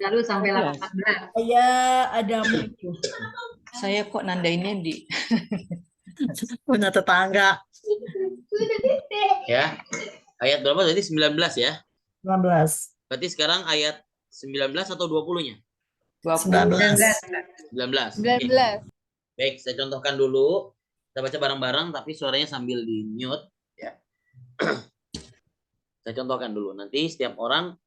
Lalu sampai 18. Saya ada Saya kok nandainnya di punya tetangga. Ya. Ayat berapa tadi? 19 ya. 19. Berarti sekarang ayat 19 atau 20-nya? 19. 19. Oke. Baik, saya contohkan dulu. Kita baca bareng-bareng tapi suaranya sambil di-mute ya. Saya contohkan dulu. Nanti setiap orang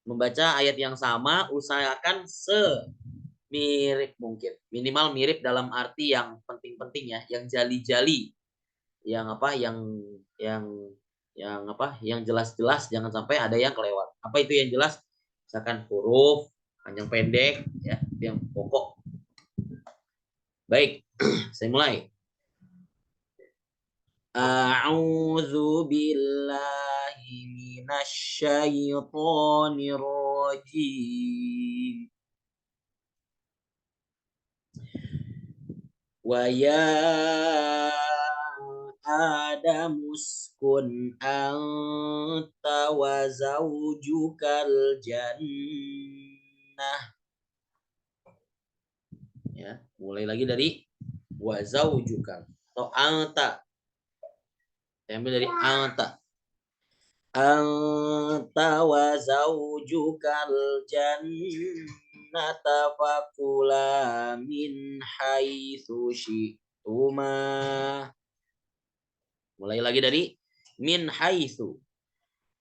membaca ayat yang sama, usahakan semirip mungkin. Minimal mirip dalam arti yang penting-penting ya, yang jali-jali. Yang apa? Yang jelas-jelas, jangan sampai ada yang kelewat. Apa itu yang jelas? Misalkan huruf, panjang pendek ya, itu yang pokok. Baik, saya mulai. A'udzu billahi minasyaitonir rajim. Wa ya Adamu uskun anta wa zaujukal jannah. Ya, mulai lagi dari wa zaujukal atau anta. Saya ambil dari anta. Anta wa zaujukal jannata fakula min haitsu syi'tuma. Mulai lagi dari min haitsu.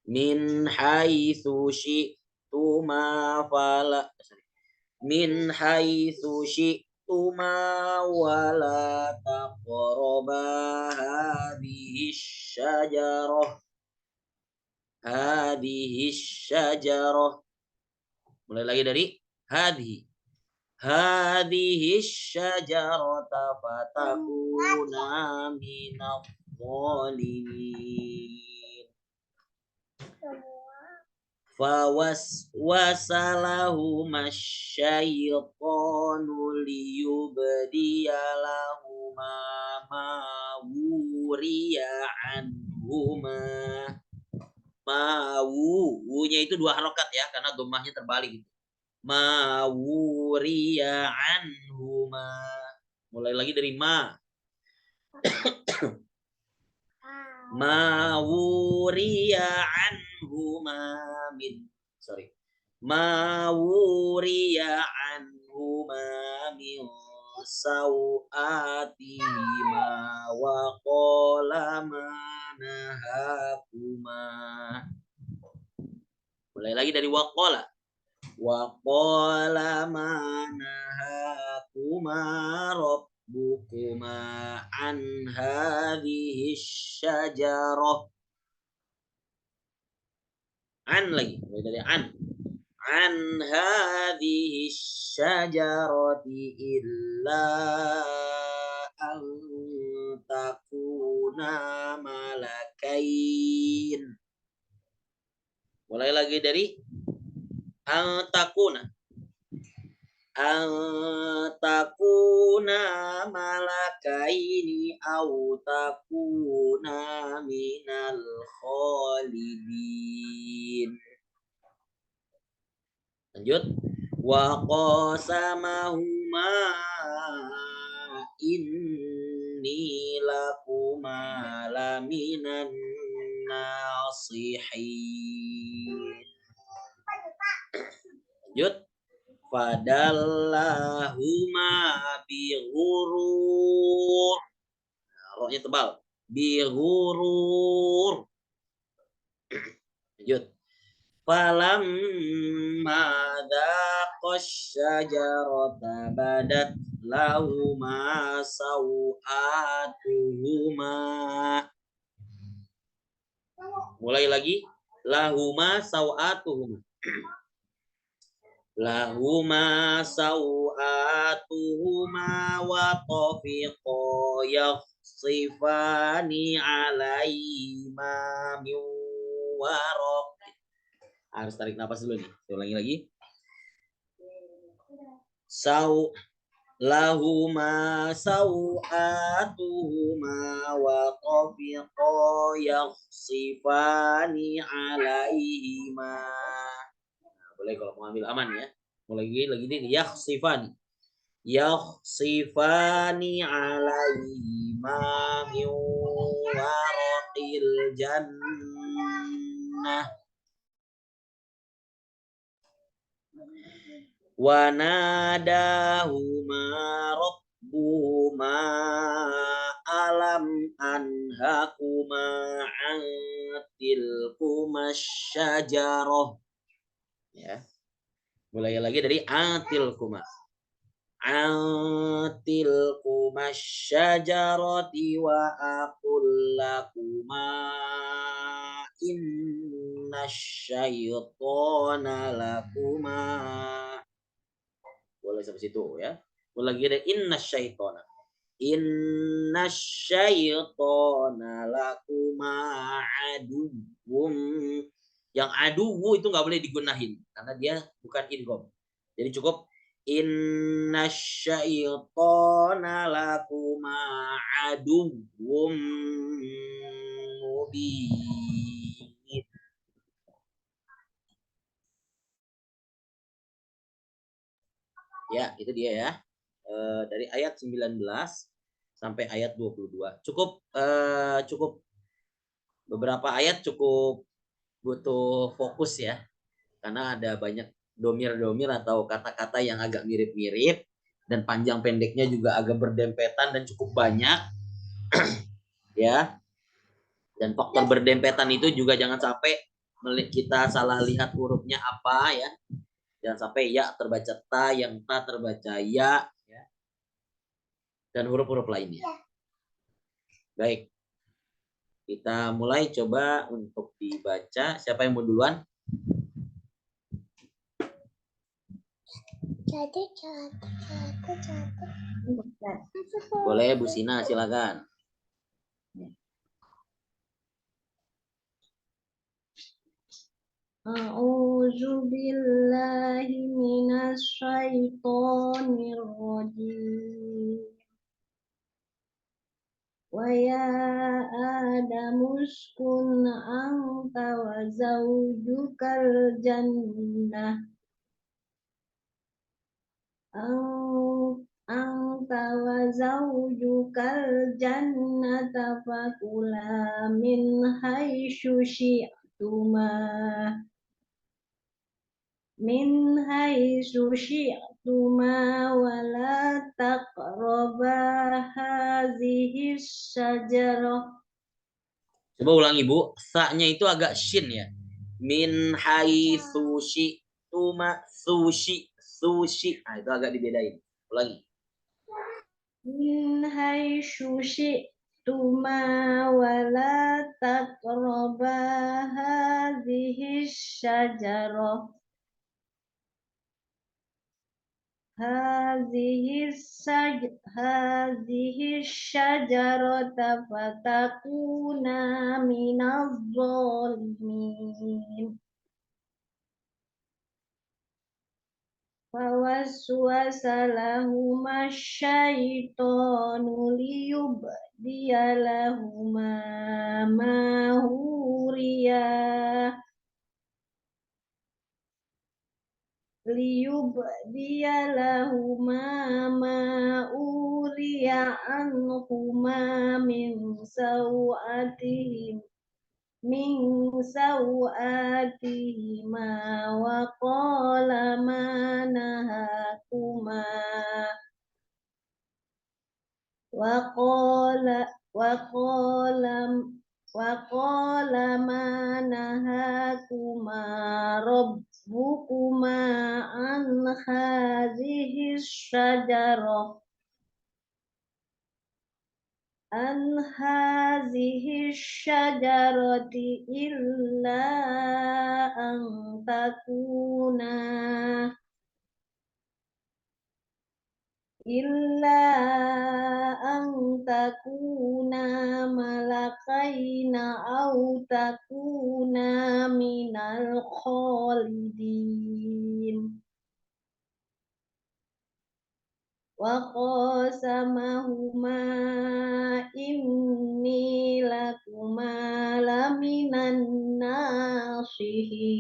Min haitsu syi'tuma fala. Min haitsu syi'tuma wala taqraba hadhihi syajarah. Hadhihi syajarah. Mulai lagi dari hadhi. Hadhihi syajarata fatakuna minadh dhalimin. Fawaswasalahuma syaitanu liyubdiya lahuma ma wuriya anhuma. Wu-nya itu 2 harokat ya, karena dhammahnya terbalik gitu. Ma wuriya anhuma. Mulai lagi dari ma. Ma wuriya anhuma min. Sorry. Ma wuriya anhuma min sawatihima wa qala manahakuma. Mulai lagi dari waqala. Waqala manahakuma rabbukuma an hadhihi syajarah. An lagi. Mulai dari an. An hadhihi syajarati illa an takuna malakain. Mulai lagi dari antakuna. Antakuna malakaini au takuna minal khalidin. Lanjut. Wa qasamahuma inni lakuma laminan nasihin. Lanjut. Fadallahuma bighurur. Rohnya tebal. Bighurur. Lanjut. Falamma dhaqash syajarata badat lahuma sawatuhuma. Mulai lagi. Lahuma sawatuhuma. Lahuma sawatuhuma wa tafiqa yakhsifani alaihima min waraq. Harus tarik nafas dulu nih. Ulangi lagi. Lahuma sawatuhuma wa tafiqa yakhsifani alaihima. Boleh kalau mau ambil aman ya. Mulai lagi nih yakhsifani. Yakhsifani alaihima min waraqil jannah. Wa nadahuma rabbuhuma alam anhakuma an tilkuma syajarah. Ya. Mulai lagi dari atilkuma. Atilkuma syajarati wa aqul lakuma inna syaitana lakuma. Boleh sampai situ ya. Lagi ada inna syaitona. Inna syaitona lakuma aduwwum. Yang aduwu itu nggak boleh digunahin karena dia bukan idgham. Jadi cukup inna syaitona lakuma aduwwum mubin. Ya, itu dia ya. Dari ayat 19 sampai ayat 22. Cukup beberapa ayat cukup butuh fokus ya. Karena ada banyak domir-domir atau kata-kata yang agak mirip-mirip dan panjang pendeknya juga agak berdempetan dan cukup banyak. Ya. Dan faktor berdempetan itu juga jangan sampai kita salah lihat hurufnya apa ya. Jangan sampai ya terbaca ta, yang ta terbaca ya, dan huruf-huruf lainnya. Baik, kita mulai coba untuk dibaca. Siapa yang mau duluan? Boleh, Bu Sina, silakan. A'udzu billahi minasy syaithanir rajim. Wa ya Adamu uskun anta wa zawjukal jannah. Anta wa zawjukal jannata fakula min haitsu syi'tuma. Min haitsu syi'tuma wa la taqraba hazihi syajarah. Coba ulangi, Bu. Sa-nya itu agak shin ya. Min haitsu syi'tuma sushi. Nah, itu agak dibedain. Ulangi. Min haitsu syi'tuma wa la taqraba hazihi syajarah. Hazihi syajarata fatakuna minaz zalimin. Fawaswasa lahuma syaitanu liyubdiya lahuma ma huriya. Liyubdiya lahuma ma uriya anhuma min sawatihima wa qala ma nahakuma ma nahakuma rabbukuma an hadhihi syajarah illa an takuna malakaina au takuna minal khalidin. Wa qasamahuma inni lakuma laminan nasihin.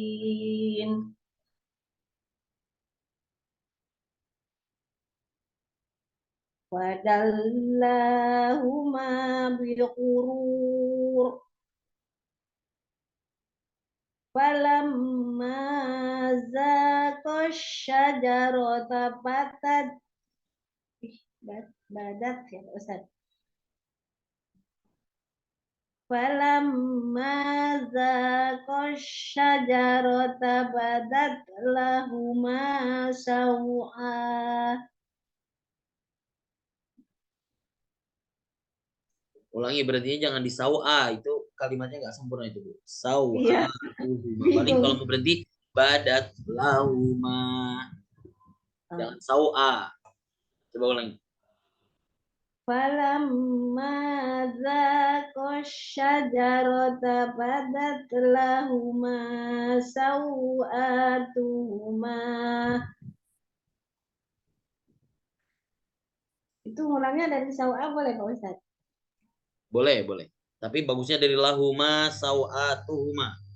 Wadallahuma bighurur. Falamma zaqa syajarata badat ya Ustaz. Falamma zaqa syajarata badat lahuma saw'a. Ulangi, berarti jangan di sawa, itu kalimatnya nggak sempurna itu, Bu. Sawa. Iya. Balik kalau mau berhenti badat lauma. Jangan sawa. Coba ulangi. Falamma zaqa syajarata badat lahuma sawatuhuma. Itu ngulangnya dari sawa boleh Pak Ustadz? Boleh, boleh. Tapi bagusnya dari lahuma sawatuhuma.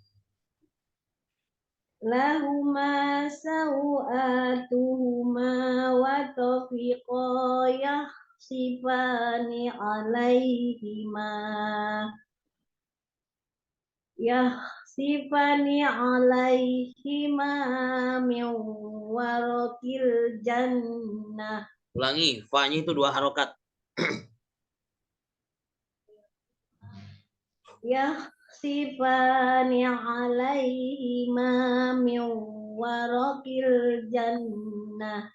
Lahuma sawatuhuma wa tafiqa yahsifani alaihima. Yahsifani alaihima min warakil jannah. Ulangi, fa-nya itu 2 harokat. Yahsifani alaihima min warakil jannah.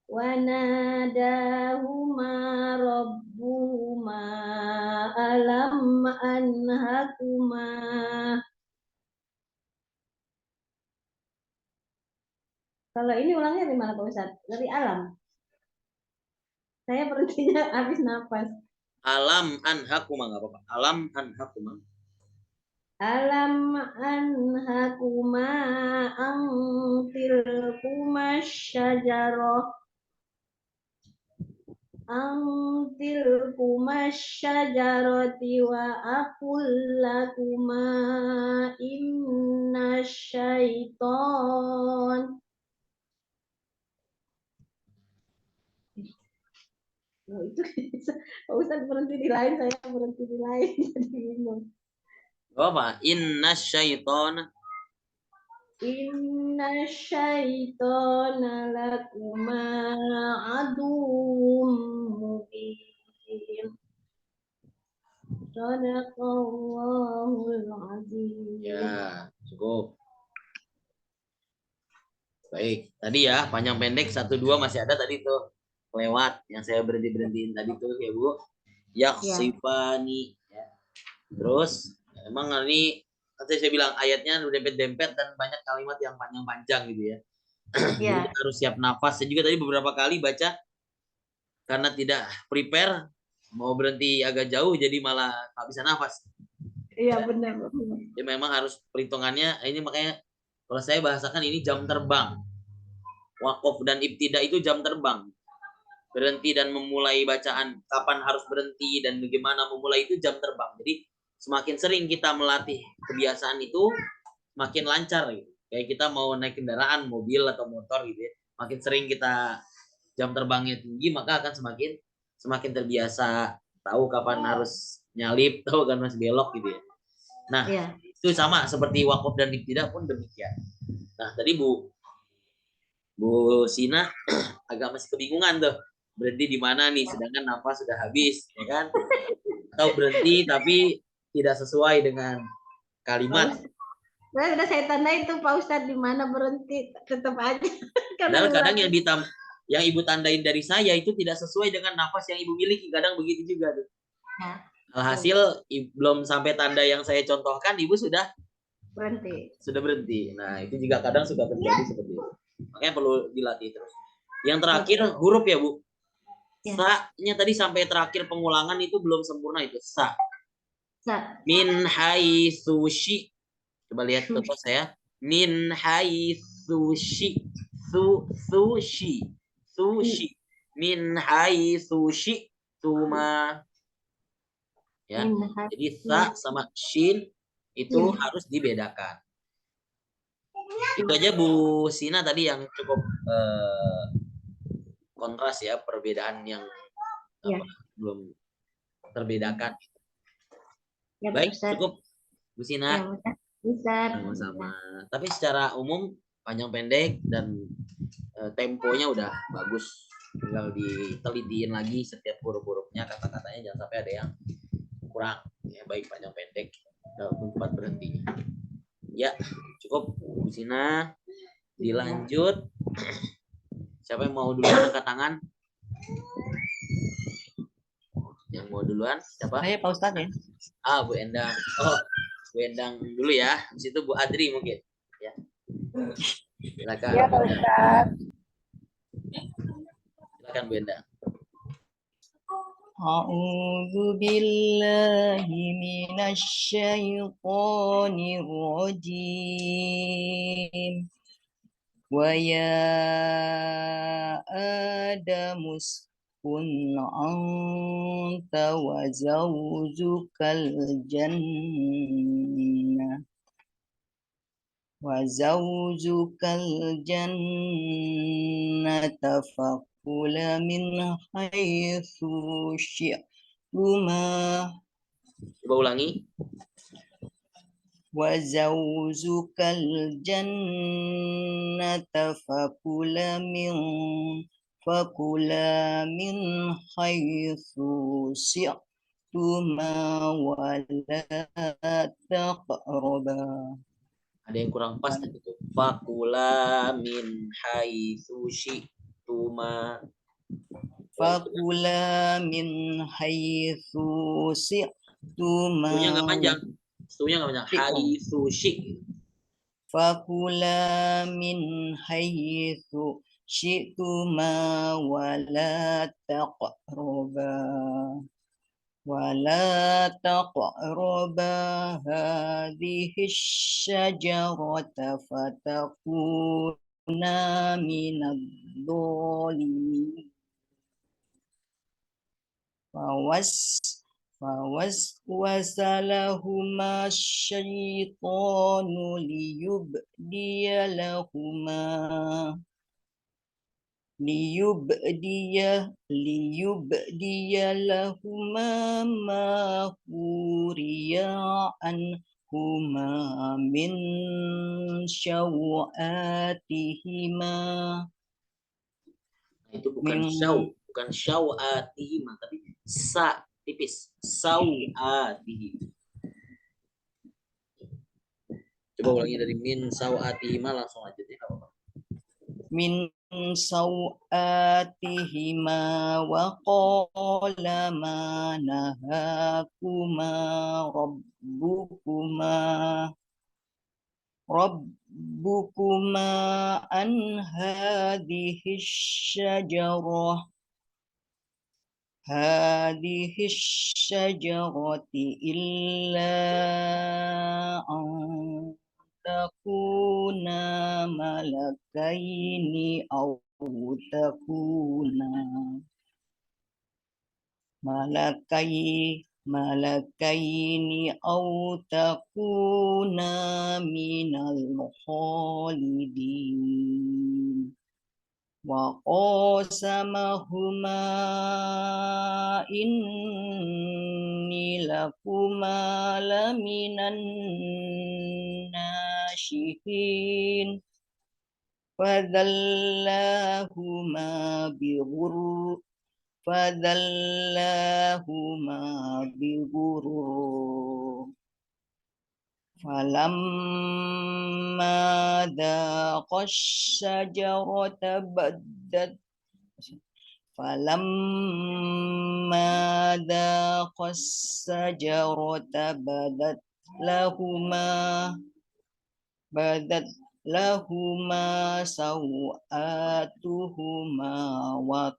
Wa nadahuma rabbuhuma alam anhakuma. Kalau ini ulangnya dari mana Pak Ustadz? Dari alam. Saya berhentinya habis nafas. Alam anhakuma, nggak apa-apa. Alam anhakuma. Alam anhakuma antilkuma syajarah. Antilkuma syajarati wa aqul lakuma inna syaiton. Oh, itu Pak Ustadz berhenti di lain, saya berhenti di lain, jadi bingung. Apa? Inna syaiton. Inna syaitona lakuma adum mubin. Sadaqallahul azim. Ya, cukup. Baik, tadi ya panjang pendek 1 2 masih ada tadi tuh. Lewat yang saya berhentiin tadi tuh ya Bu. Yaksifani ya. Terus emang ini tadi saya bilang ayatnya dempet-dempet dan banyak kalimat yang panjang-panjang gitu ya. Jadi kita harus siap nafas. Saya juga tadi beberapa kali baca karena tidak prepare mau berhenti agak jauh jadi malah nggak bisa nafas. Iya benar. Ya memang harus perhitungannya. Ini makanya kalau saya bahasakan ini jam terbang. Waqaf dan ibtida itu jam terbang. Berhenti dan memulai bacaan, kapan harus berhenti dan bagaimana memulai itu jam terbang. Jadi semakin sering kita melatih kebiasaan itu, makin lancar gitu. Kayak kita mau naik kendaraan, mobil atau motor gitu ya. Makin sering kita jam terbangnya tinggi, maka akan semakin terbiasa, tahu kapan harus nyalip, tahu kan harus belok gitu ya. Nah, itu sama seperti waqaf dan ibtida pun demikian. Nah, tadi Bu Sina agak masih kebingungan tuh. Berhenti di mana nih, sedangkan nafas sudah habis, ya kan? Atau berhenti tapi tidak sesuai dengan kalimat. Udah saya tandain tuh Pak Ustadz di mana berhenti, tetap aja. Kadang yang Ibu tandain dari saya itu tidak sesuai dengan nafas yang Ibu miliki, kadang begitu juga tuh. Alhasil belum sampai tanda yang saya contohkan, Ibu sudah berhenti. Nah, itu juga kadang suka terjadi seperti itu. Makanya perlu dilatih terus. Yang terakhir huruf ya Bu. Sa-nya tadi sampai terakhir pengulangan itu belum sempurna itu. Sa. Min haitsu syi. Coba lihat tuh saya. Min haitsu syi. Sushi. Min haitsu syi. Tuma. Ya. Jadi sa sama shin itu harus dibedakan. Itu aja Bu Sina tadi yang cukup kontras ya, perbedaan yang belum terbedakan. Ya, baik, cukup Bu Sina. Sama-sama. Tapi secara umum panjang pendek dan temponya udah bagus. Tinggal ditelitiin lagi setiap huruf-hurufnya, kata-katanya jangan sampai ada yang kurang. Ya, baik panjang pendek dalam tempat berhenti. Ya, cukup Bu Sina. Dilanjut. Siapa yang mau duluan angkat tangan? Yang mau duluan siapa? Saya Pak Ustadz ya. Bu Endang. Oh, Bu Endang dulu ya. Di situ Bu Adri mungkin. Ya. Silakan. Iya Pak Ustadz. Silakan Bu Endang. A'udzu billahi minasyaitonir rajim. Wa ya Adamu uskun anta wa zawjukal jannah fakula min haitsu syi'tuma Coba ulangi. wa zawjukal jannata fakula min haitsu syi'tuma wa la taqraba. Ada yang kurang pas tadi itu. Fakula min haitsu syi'tuma. Fakula min haitsu syi'tuma. Stunya nggak panjang. Haitsu syi'. Fakula min haitsu syi'tuma wa la taqraba hadhihi syajarata fatakuna minadh dhalimin. Fawaswasa lahuma syaitanu liyubdiya lahuma ma huriya anhuma min syawatihima. Itu bukan syawatihima, tapi sa tipis. Sawatihima. Coba ulangi dari min sawatihima langsung aja deh. Min sawatihima wa qala ma nahakuma rabbukuma an hadhihi syajarati illa an takuna malakaini aw takuna minal khalidin. Wa qasamahuma inni lakuma laminan nashihin. Fadallahuma bighurur. Falamma dhaqash syajarata badat lahuma sawatuhuma wa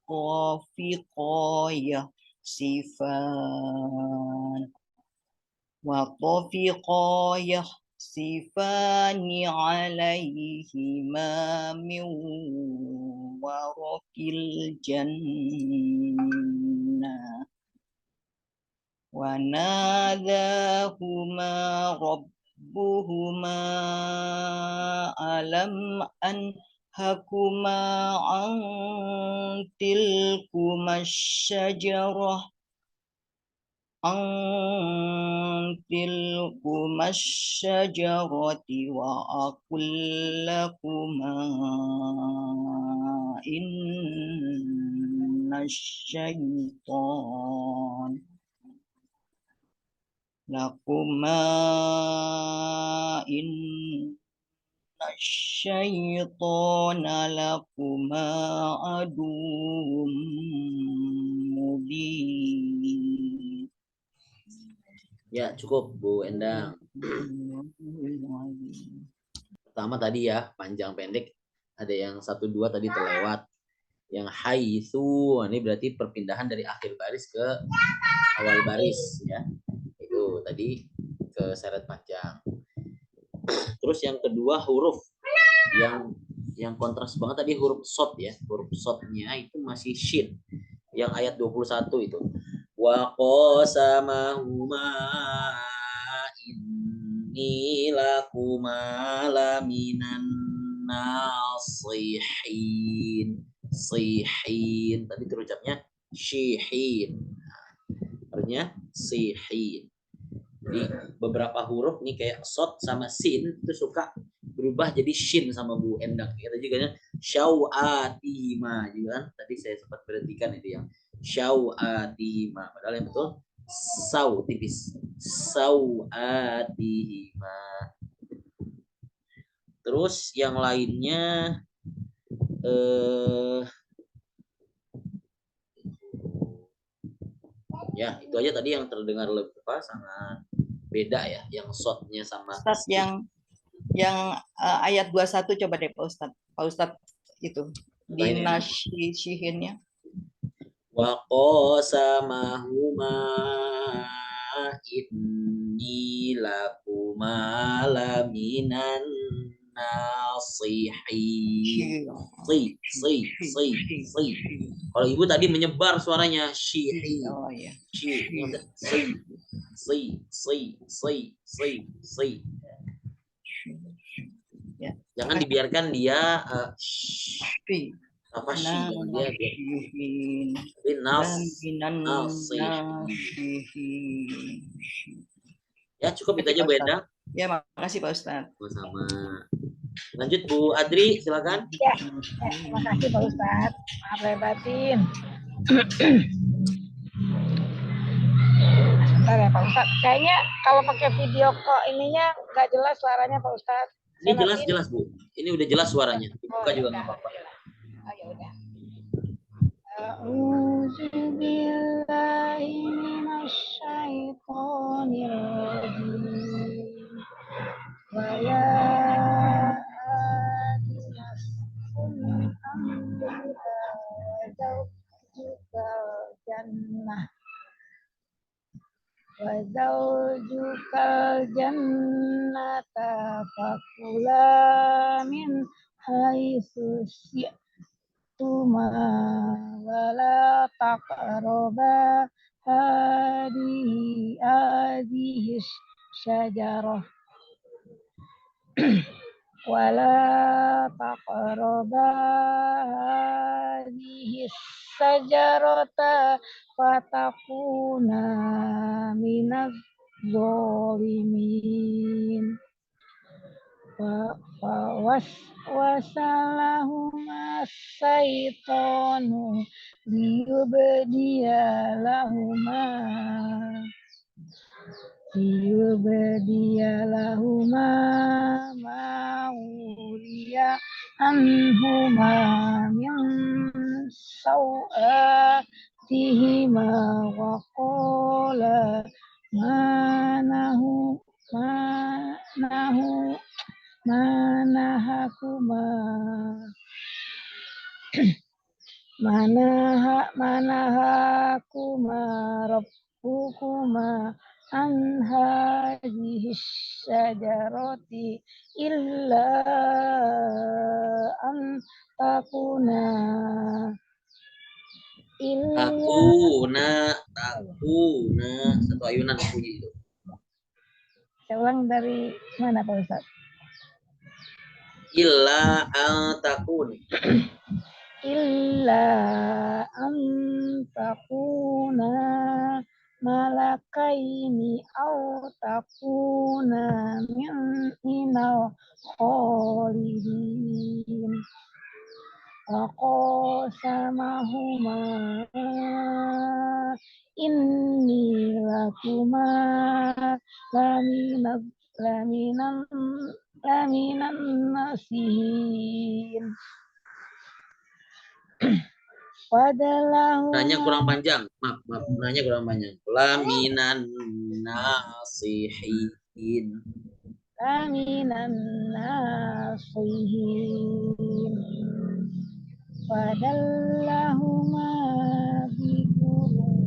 tafiqa yakhsifani alaihima min waraqil jannah wa nadahuma rabbuhuma alam anhakuma an tilkuma syajarati wa aqul lakuma inna syaitan lakuma aduwwum mubin. Ya, cukup Bu Endang. Pertama tadi ya, panjang pendek. Ada yang 1-2 tadi terlewat. Yang haitsu ini berarti perpindahan dari akhir baris ke awal baris ya. Itu tadi ke syarat panjang. Terus yang kedua huruf yang kontras banget tadi huruf shad ya. Huruf shadnya itu masih shin. Yang ayat 21 itu. Wa qasamahuma inni lakuma laminan nasihin. Sihin. Tadi terucapnya syihin. Artinya sihin. Jadi beberapa huruf nih kayak shad sama sin itu suka berubah jadi shin sama Bu Endang. Kita juga kan syau'atima juga kan. Tadi saya sempat perhatikan itu yang syau'atima. Padahal yang betul sau tipis. Sau'atima. Terus yang lainnya ya itu aja tadi yang terdengar lebih sangat beda ya, yang shotnya sama Ustadz yang ayat 21 coba deh Pak Ustadz. Pak Ustadz itu di nasyihinnya. Wa qasamahuma inni lakuma laminan nasihin. Kalau ibu tadi menyebar suaranya syihi. Oh ya. Ya. Jangan dibiarkan dia apa sih dia ya cukup itu aja Bu Endang. Ya makasih Pak Ustadz. Sama. Lanjut Bu Adri silakan. Ya, terima kasih Pak Ustadz. Maaf lahir batin. Sebentar ya Pak Ustadz. Kayaknya kalau pakai video kok ininya nggak jelas suaranya Pak Ustadz. Ini jelas Bu. Ini udah jelas suaranya. Dibuka juga nggak apa-apa. Oh ya udah. A'udzubillahi minasyaitonir rajim. Wa ya wa zaujukal jannata fakula min haitsu syi'tuma wala taqraba hadhihi syajarah wala taqraba hadhihi syajarata fatakuna minaz zalimin wa waswasallahuma syaitanu liyubdiya lahuma ma wuriya anhuma min sawatihima wa qala manahakuma rabbukuma an hadhihi syajarati illa an takuna satu ayunan bunyi itu. Saya ulang dari mana Pak Ustaz? Illa an takun. Illa an takuna malakaini au takuna minal khalidin. Aqasamahuma inni lakuma laminan nasihin. Nanya kurang panjang. Maaf. Nanya kurang panjang. Laminan nasihin. Laminan nasihin. fadallahuma bighurur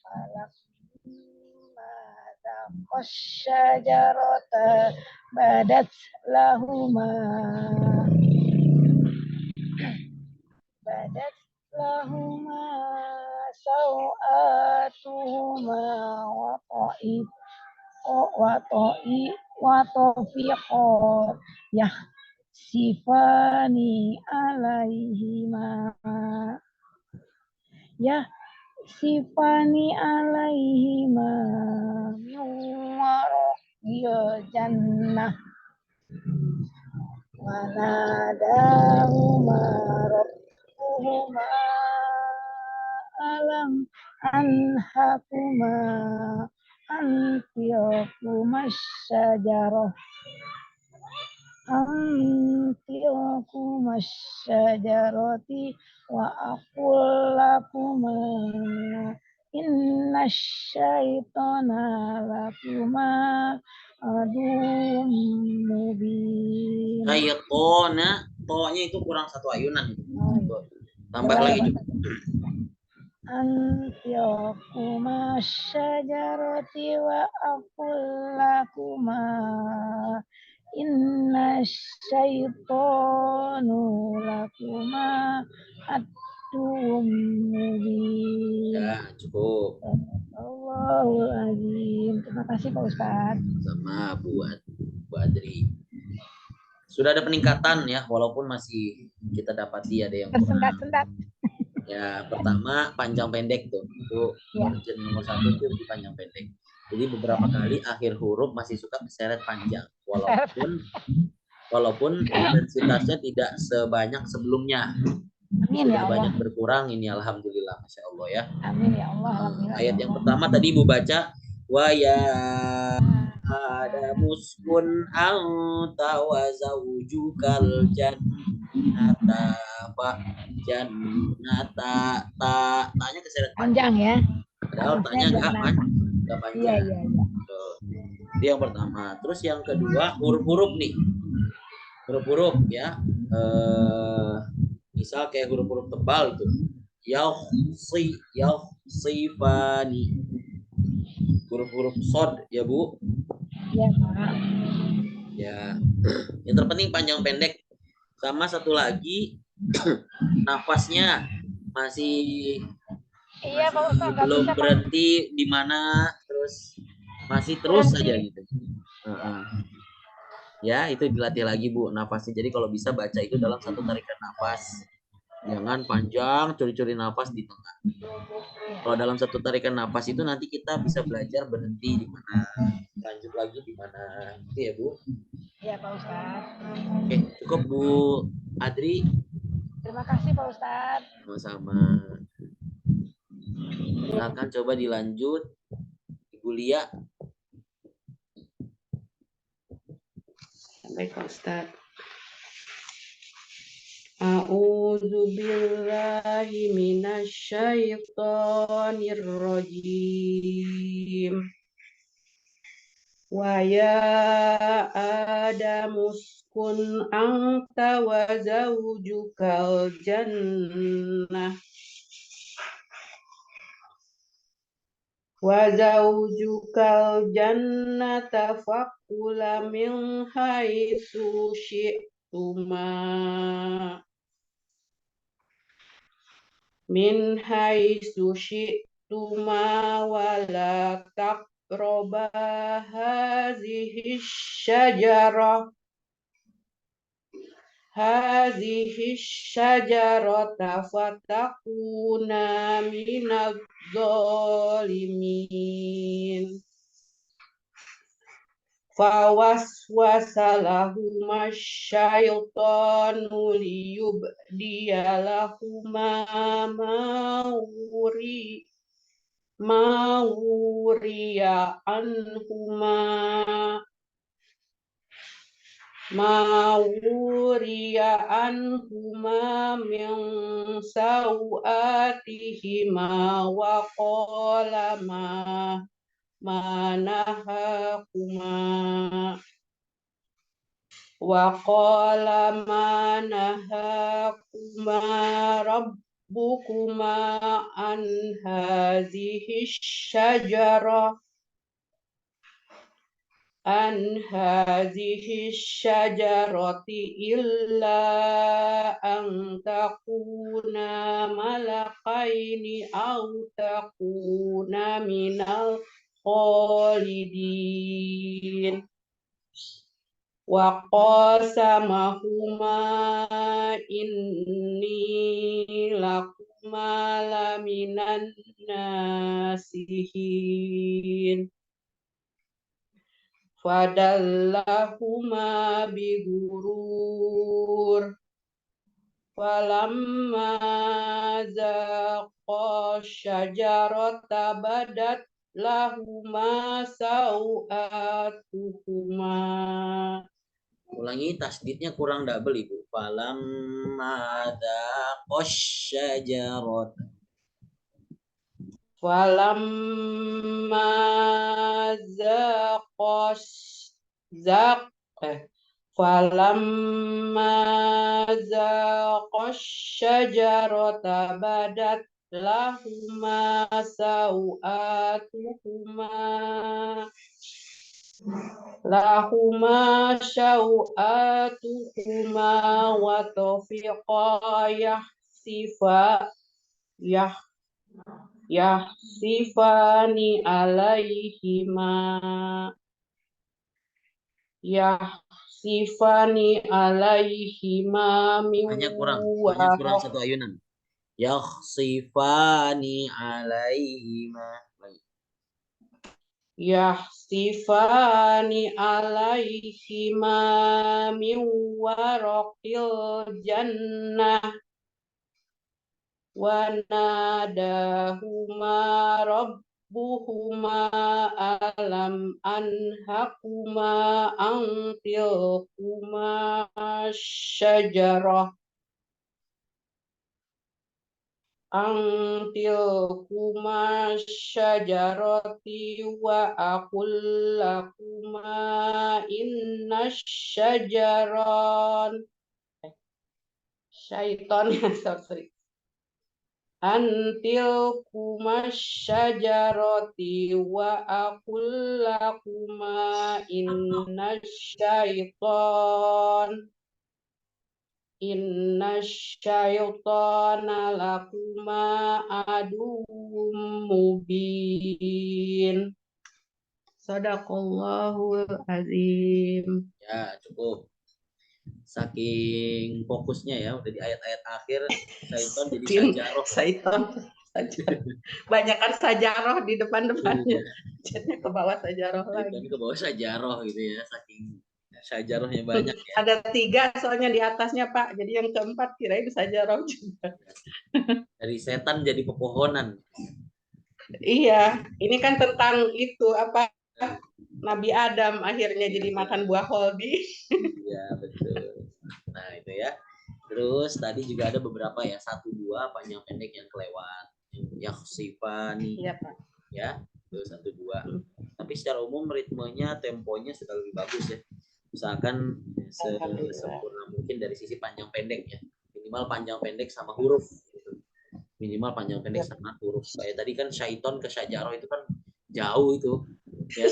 falamma taqasyajarata badat lahuma badat lahuma sawatuhuma wa tafiqa sifani alaihima nuwarokil jannah wanadahuma rabbuhuma alam anhakuma antilkuma syajarati wa aqul lakuma inna syaitana lakuma aduwwum mubin. Syaitona, to-nya itu kurang satu ayunan. Tambah lagi juga. Antilkuma syajarati wa aqul lakuma inna syaitanu lakuma aduwwum mubin. Ya, cukup. Allahul azim. Terima kasih Pak Ustadz. Sama Bu Adri. Sudah ada peningkatan ya, walaupun masih kita dapati ada yang kurang. Tersendat-sendat. Ya, pertama panjang pendek tuh. Itu nomor 1 itu di panjang pendek. Jadi beberapa kali akhir huruf masih suka diseret panjang, walaupun intensitasnya tidak sebanyak sebelumnya. Amin ya Sudah Allah. banyak berkurang ini, alhamdulillah, masya Allah ya. Amin ya Allah. Alhamdulillah. Ayat yang pertama tadi Ibu baca, wa ya adamuskun anta wa zawjukal jannata fa jannata tanya keseret Panjang ya. padahal tanya enggak panjang. Iya. Itu yang pertama. Terus yang kedua huruf-huruf nih. Huruf-huruf ya. Misal kayak huruf-huruf tebal itu. Sifani. Huruf-huruf sod ya Bu. Iya Pak. Ya. Yang terpenting panjang pendek. Sama satu lagi nafasnya masih Pak Ustadz, belum berhenti di mana, terus masih terus saja gitu. Ya, itu dilatih lagi Bu nafasnya. Jadi kalau bisa baca itu dalam satu tarikan nafas. Jangan panjang, curi-curi nafas di tengah. Kalau dalam satu tarikan nafas itu nanti kita bisa belajar berhenti di mana, lanjut lagi di mana. Itu ya Bu. Iya Pak Ustadz. Oke, cukup Bu Adri. Terima kasih Pak Ustadz. Sama-sama. Silakan coba dilanjut Ibu Lia. Baik Pak Ustadz. A'udzu billahi minasyaitonir rajim. Wa ya Adamu uskun anta wa zawjukal jannah wa zawjukal jannata fakula min haitsu syi'tuma wa la taqraba hadhihi syajarata fatakuna minadh dhalimin. Fawaswasa lahuma syaitanu liyubdiya lahuma mawuriya anhuma min sawatihima wa qala manahakuma Wa qala ma nahakuma rabbukuma an hadhihi syajara illa an takuna malakaini aw takuna minal khalidin. Wa qasamahuma inni lakuma laminan nasihin. Fadallahuma bigurur. Falamma zaqa syajarata badat lahuma sau'atuhuma. Ulangi, tasdidnya kurang double Ibu. Falamma dzaqash syajarat. Falamma zaqash syajarata badat lahuma sau'atuhuma wa tafiqa yahsifani alaihima min Banyak kurang satu ayunan. Yakhsifani alaihima. Min waraqil jannah wa nadahuma rabbuhuma alam anhakuma an tilkuma syajarati wa aqul lakuma inna syaiton antil kumas syajarati wa aqul lakuma inna syaitana lakuma aduwwum mubin. Sadaqallahul azim. Ya, cukup. Saking fokusnya ya, udah di ayat-ayat akhir, syaiton jadi sajaroh. Banyakan sajaroh di depan-depannya. Jadi ke bawah sajaroh lagi. Ke bawah sajaroh gitu ya, saking sajarohnya banyak ya. Ada 3 soalnya di atasnya Pak, jadi yang keempat kirain sajaroh juga. Dari setan jadi pepohonan. Iya, ini kan tentang itu apa Nabi Adam akhirnya jadi makan buah holdi. Iya, betul. Nah, itu ya. Terus tadi juga ada beberapa ya, 1-2 panjang pendek yang kelewat. Yakhsifani. Iya, Pak. Ya, itu 1-2. Tapi secara umum ritmenya, temponya sudah lebih bagus ya. Usahakan sesempurna mungkin dari sisi panjang pendek ya. Minimal panjang pendek sama huruf gitu. Minimal panjang pendek sama huruf. Kayak tadi kan syaiton ke syajaroh itu kan jauh itu. Ya,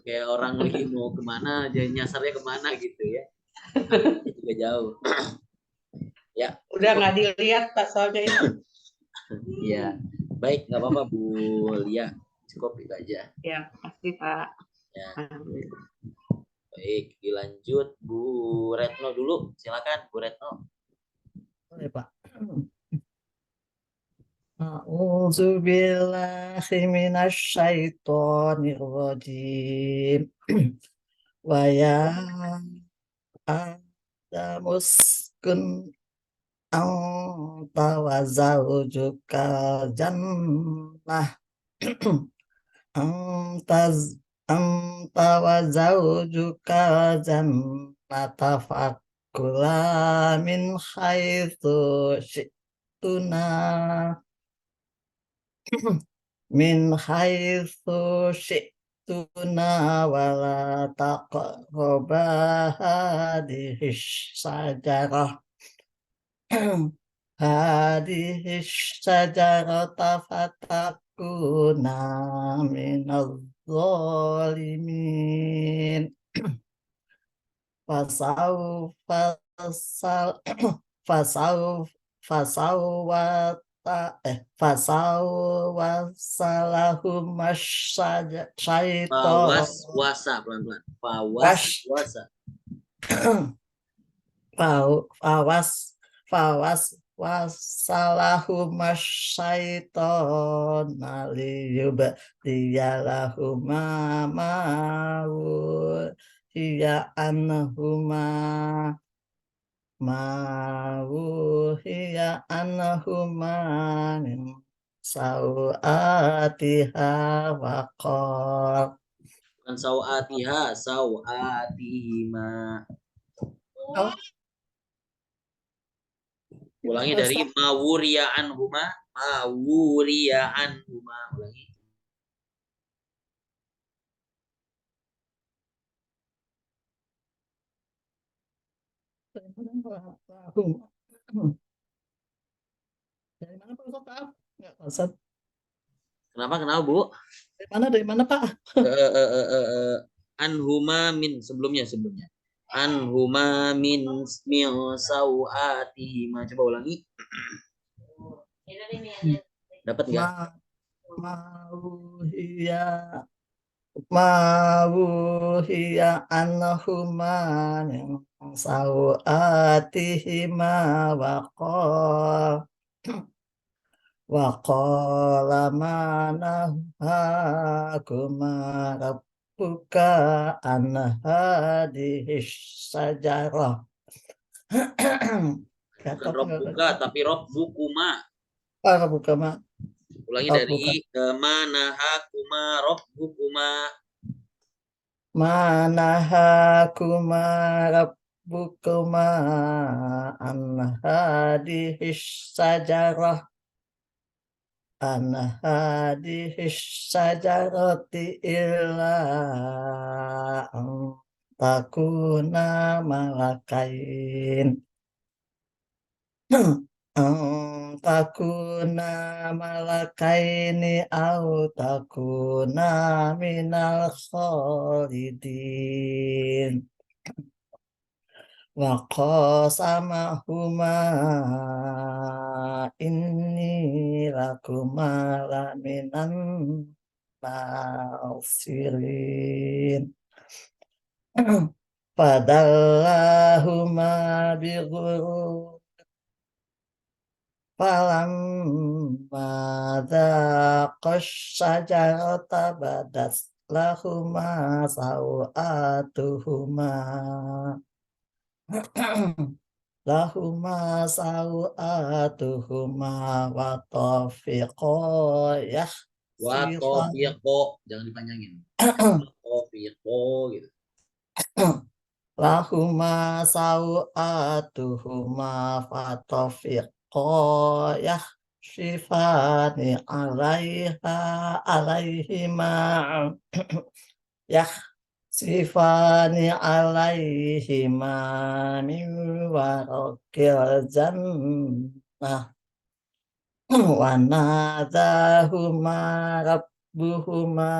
kayak orang lagi mau kemana, jadi nyasarnya kemana gitu ya. Itu juga jauh. Ya, udah nggak dilihat Pak soalnya itu. Iya, baik, nggak apa-apa Bu Lia, cukup itu aja. Ya, pasti Pak. Ya. Baik, dilanjut Bu Retno dulu, silakan Bu Retno. Boleh Pak. A'udzubillahi minasyaitonir rajim. Wa ya adamuskun anta wa zawjuka jannah anta wa zawjuka jannata fakula min haitsu syi'tuna min haitsu tuna wala taqraba hadhihi syajarah hadhihi syajarata fatakuna minadh dhalimin fasau fasal fasau fasau fasau wasalahum syaiton Fawas wasa pelan-pelan. Fawas was wasa. fawas fawas wasalahum syaiton liyubdiyalahum ma hiya anhuma hiya anhuma min sauatiha waqar. Bukan sawatiha, sawatihima. Oh, Ulangi gimana dari Ustaz? mawuriya'anhuma, mawuriya'anhuma. Ulangi. Dari mana Pak Ustaz? Nggak, Ustaz. Kenapa Bu? Dari mana Pak? Anhuma min sebelumnya. Anhuma min sawatihima. Coba ulangi. Dapat nggak? Mawuhiya anhuma min sawatihima waqala ma nahakuma rabbuka an hadhihi syajarah. Bukan robbuka tapi robbukuma. Rabbuka ma Ulangi rabbuka dari manahakuma robbukuma. manahakuma rabbukuma an hadhihi syajarah illa an takuna malakain takuna malakaini au takuna minal khalidin wa qasamahuma inni lakuma laminan nasirin fadallahuma bighurur falamma dzaqash syajarata badat lahuma sawatuhuma wa tafiqo yakhsifan Watofiqo, jangan dipanjangin. Watofiqo gitu. lahuma sawatuhuma fatafiqo yakhsifani alaihima yakhsifani alaihima min waraqil jannah wa nadahuma rabbuhuma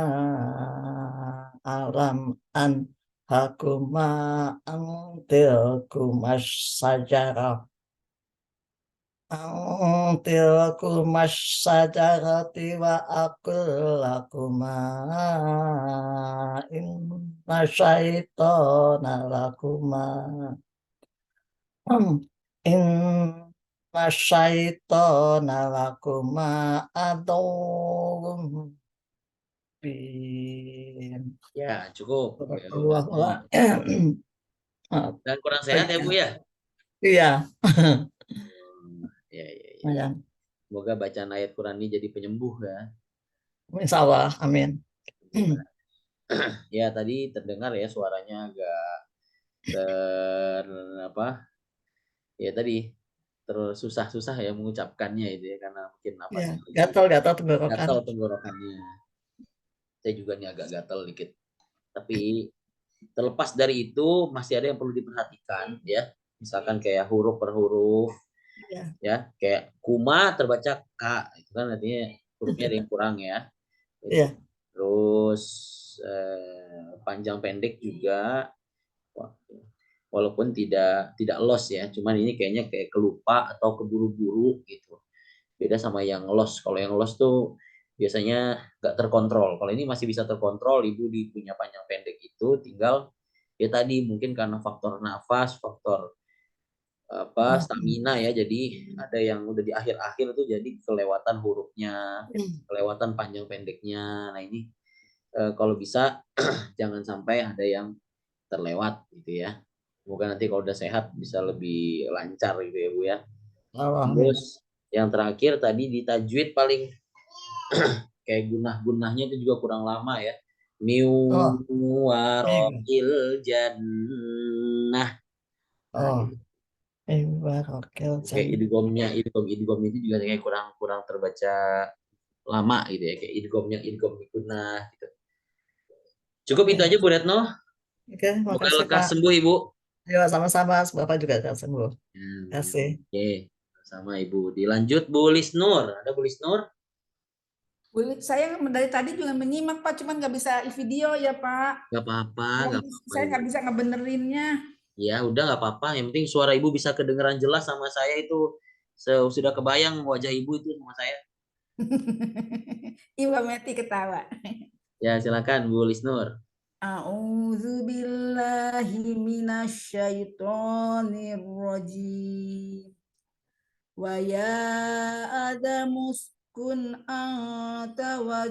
alam an hakuma antilkumas sajarah sajarati wa aqul lakuma inna syaitana lakuma inna syaitana lakuma aduwwum bin. Ya, cukup. Ya, Allah. Dan kurang sehat ya Bu ya? Iya. Ya. Ya. Semoga bacaan ayat Quran ini jadi penyembuh ya. Insya Allah, amin. Ya, tadi terdengar ya suaranya agak ya tadi tersusah-susah ya mengucapkannya itu ya karena mungkin Ya, nafasnya gatal tenggorokan. tenggorokannya. Saya juga nih agak gatal dikit. Tapi terlepas dari itu masih ada yang perlu diperhatikan ya. Misalkan kayak huruf per huruf Iya. ya, kayak kuma terbaca K, itu kan artinya hurufnya ada yang kurang ya. Iya. Terus panjang pendek juga walaupun tidak loss ya, cuman ini kayaknya kayak kelupa atau keburu-buru gitu. Beda sama yang loss. Kalau yang loss tuh biasanya nggak terkontrol. Kalau ini masih bisa terkontrol, ibu di punya panjang pendek itu tinggal ya tadi mungkin karena faktor nafas, faktor stamina ya. Jadi ada yang udah di akhir-akhir tuh jadi kelewatan hurufnya, kelewatan panjang pendeknya. Nah ini kalau bisa jangan sampai ada yang terlewat gitu ya. Semoga nanti kalau udah sehat bisa lebih lancar gitu ya Bu ya. Terus yang terakhir tadi di tajwid paling kayak gunah-gunahnya itu juga kurang lama ya. Warokil jannah. Nah, gitu. Kayak idgomnya itu juga kayak kurang terbaca lama gitu ya, kayak idgom gunah gitu. Cukup itu aja Bu Retno. Oke, Semoga makasih lekas Pak. sembuh Ibu. Ya, sama-sama. Bapak juga akan sembuh. Terima kasih. Oke, sama Ibu. Dilanjut Bu Lisnur. Ada Bu Lisnur? Saya dari tadi juga menyimak Pak, cuman nggak bisa video ya Pak. Gak apa-apa, gak apa-apa. Saya nggak bisa ngebenerinnya. Ya udah nggak apa-apa. Yang penting suara Ibu bisa kedengeran jelas sama saya itu. Sudah kebayang wajah Ibu itu sama saya. Ibu Meti ketawa. Ya silakan Bu Lisnur. A'udzu billahi minasyaitonir rajim. Wa ya adamuskun anta wa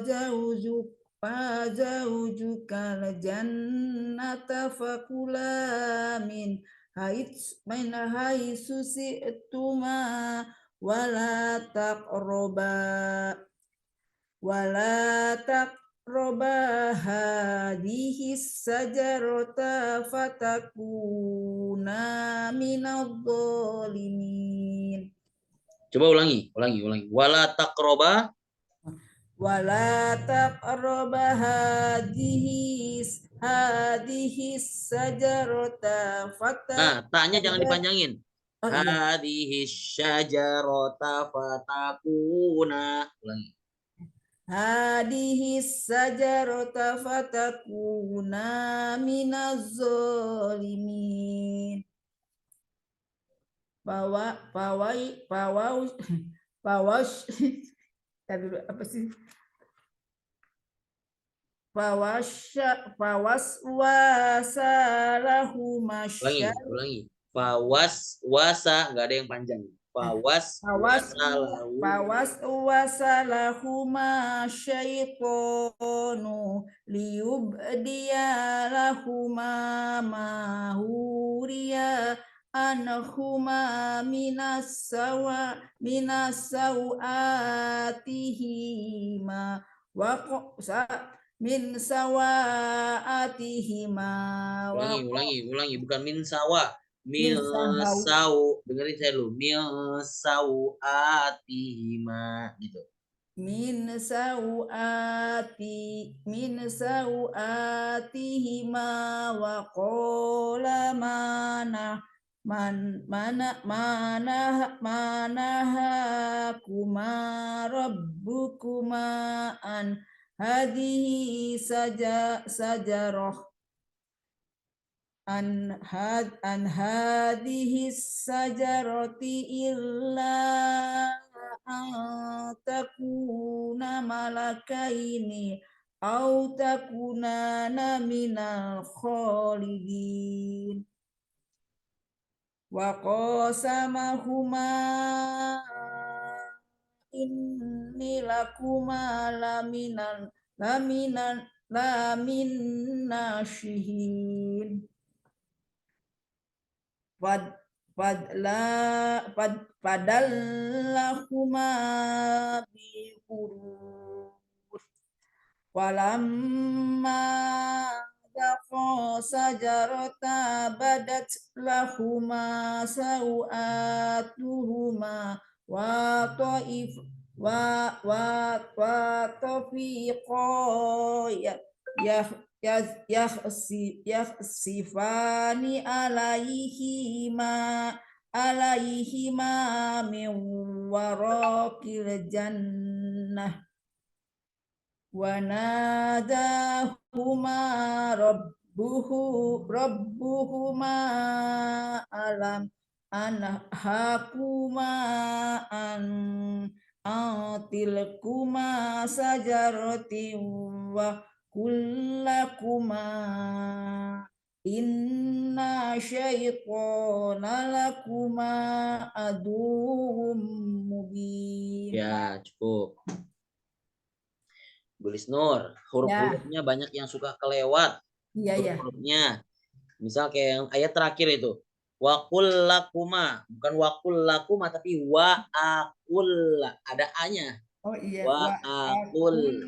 zawjukal jannata fakula min haitsu si'tuma wala taqraba hadhihi sajarata fatakuna minadh-dhalimin. Coba ulangi. Wala taqroba. Wala taqraba hadhihi sajarata Nah, tanya jangan dipanjangin. Oh, iya. Hadhihi syajarata fatakuna. Ulangi. Hadhihi sajarata fatakuna minaz-zalimin. Apa sih? Ulangi. Wasa nggak ada yang panjang. Wasalahuma syaitonu liyubdiya lahuma mahuriya anhuma minasawatihima min sawaatihima. Ulangi, bukan min sawa. Milsau, dengerin saya dulu. Milsau atihima gitu. Min sauatihima wa qala manahakuma rabbukuma an hadhihi sajarah an hadhihi sajarati illa takuna malakaini au takuna minal khalidin. Wa qasamahuma inni lakuma lamin nasyihin. Padallahuma bighurur walamma daqa sajarata badat lahuma sawatuhuma wa Tofiqo yakhsifani alaihima min waraqil jannah wa nadahuma rabbuhuma alam anhakuma an tilkuma sajaratin wa kullakuma inna syaitana lakuma aduwwum mubin. Ya, cukup. Bu Lisnur, huruf-hurufnya banyak yang suka kelewat. Iya. Huruf-hurufnya. Misal kayak yang ayat terakhir itu. Wa kullakuma, bukan wa kullakuma tapi wa akulla. Ada A-nya. Oh iya, Wa akul.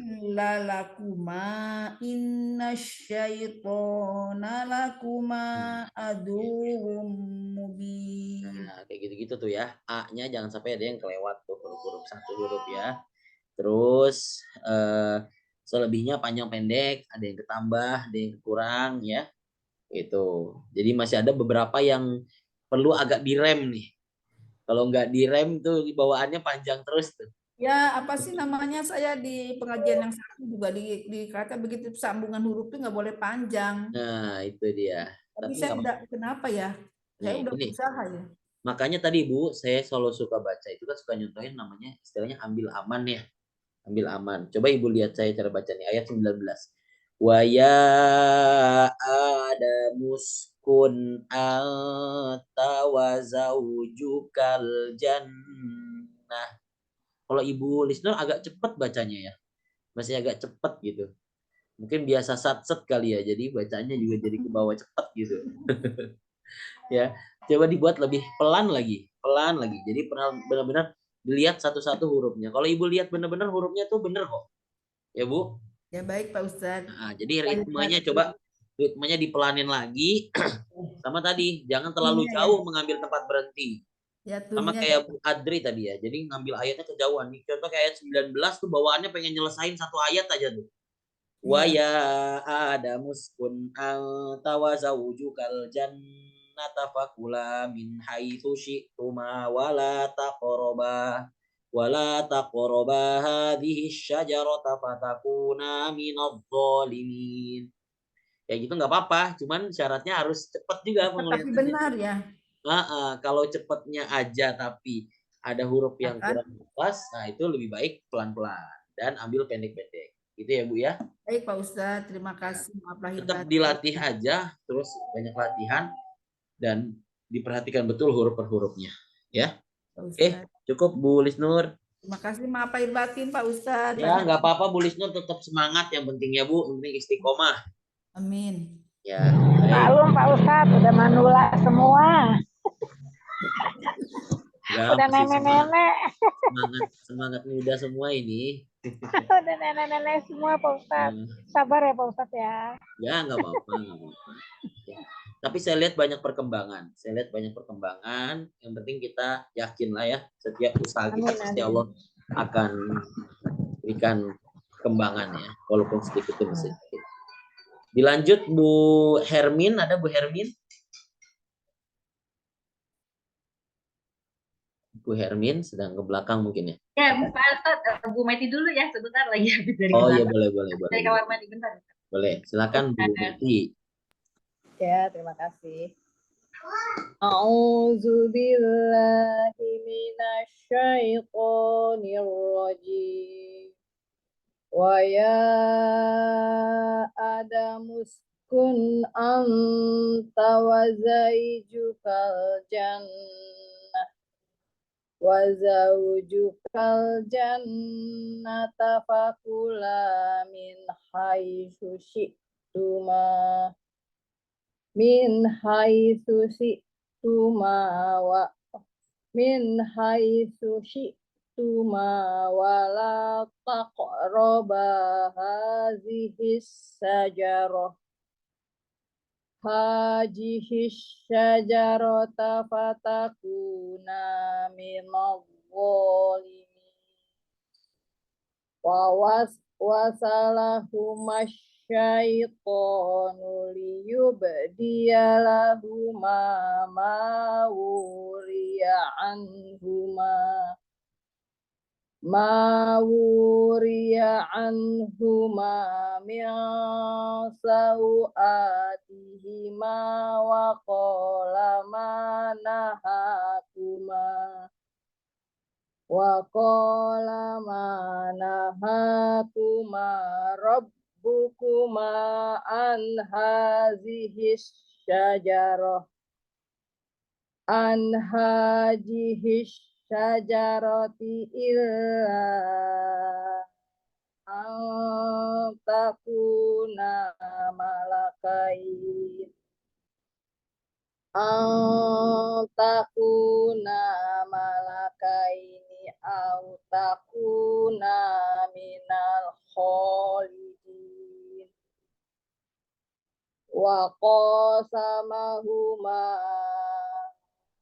lakuma inna syaitona lakuma aduwwum mubin. Nah, kayak gitu-gitu tuh ya. A-nya jangan sampai ada yang kelewat tuh huruf-huruf satu huruf ya. Terus selebihnya panjang pendek, ada yang ketambah, ada yang kurang ya. Itu. Jadi masih ada beberapa yang perlu agak direm nih. Kalau nggak direm tuh bawaannya panjang terus tuh. Ya, apa sih namanya, saya di pengajian yang satu juga dikata begitu sambungan huruf itu nggak boleh panjang. Nah, itu dia. Tapi Tapi saya nggak udah, kenapa ya? Saya nih, udah ini. berusaha ya. Makanya tadi Bu, saya selalu suka baca itu kan suka nyontohin namanya istilahnya ambil aman ya. Ambil aman. Coba Ibu lihat saya cara baca nih ayat 19. Wa ya adamuskun anta wa zaujukal jannah. Kalau Ibu listener agak cepat bacanya ya. Masih agak cepat gitu. Mungkin biasa satset kali ya. Jadi bacanya juga jadi ke bawah cepat gitu. Ya. Coba dibuat lebih pelan lagi. Pelan lagi. Jadi benar-benar dilihat satu-satu hurufnya. Kalau Ibu lihat benar-benar hurufnya tuh benar kok. Ya Bu. Ya baik Pak Ustadz. Nah, jadi ritmenya coba ritmenya dipelanin lagi. Sama tadi, jangan terlalu jauh mengambil tempat berhenti. Ya, Sama kayak Bu Adri tadi ya. Jadi ngambil ayatnya kejauhan nih. Contoh kayak ayat 19 tuh bawaannya pengen nyelesain satu ayat aja tuh. Wa ya adamuskun anta wa zawjukal jannata fakula min haitsu syi'tuma wala taqraba hadhihi syajarata fatakuna minadh dhalimin. Kayak gitu nggak apa-apa, cuman syaratnya harus cepat juga tapi penglihatannya. benar ya. Kalau cepatnya aja tapi ada huruf yang kurang pas, nah itu lebih baik pelan-pelan dan ambil pendek-pendek. Gitu ya Bu ya. Baik Pak Ustadz, terima kasih. Maaf lahir Tetap batin. dilatih aja, terus banyak latihan dan diperhatikan betul huruf per hurufnya. Ya. Oke, cukup Bu Lisnur. Terima kasih, maaf lahir batin Pak Ustadz. Ya nggak apa-apa Bu Lisnur, tetap semangat, yang penting ya Bu, yang penting istiqomah. Amin. Ya. Maklum Pak Ustadz, udah manula semua. Ya, udah nenek-nenek. Semangat muda semua ini. Udah nenek-nenek semua Pak Ustadz. Sabar ya Pak Ustadz ya. Ya nggak apa-apa. Ya. Tapi saya lihat banyak perkembangan. Yang penting kita yakin lah ya, setiap usaha kita pasti Allah akan berikan kembangan ya, walaupun sedikit demi sedikit. Dilanjut Bu Hermin, ada Bu Hermin? Bu Hermin sedang ke belakang mungkin ya. Ya, Pak Ustadz, Bu Meti dulu ya, sebentar lagi habis dari Oh iya, belakang. boleh. Dari kamar mandi bentar. Boleh, silakan Bu Meti. Ya, terima kasih. A'udzu billahi minasyaitonir rajim. Wa ya adamuskun anta wa zaujukal jannah wa zaujukal jannata fakula min haitsu syi'tuma wala taqraba hadhis syajarata fatakuna minadh dhalimin. Wasalahuma syaitonu liyubdiya lahuma ma wuriya anhuma min sawatihima wa qala ma nahakuma rabbukuma an hazihi syajarati illa an takuna malakain au takuna minal khalidin wa qasamahuma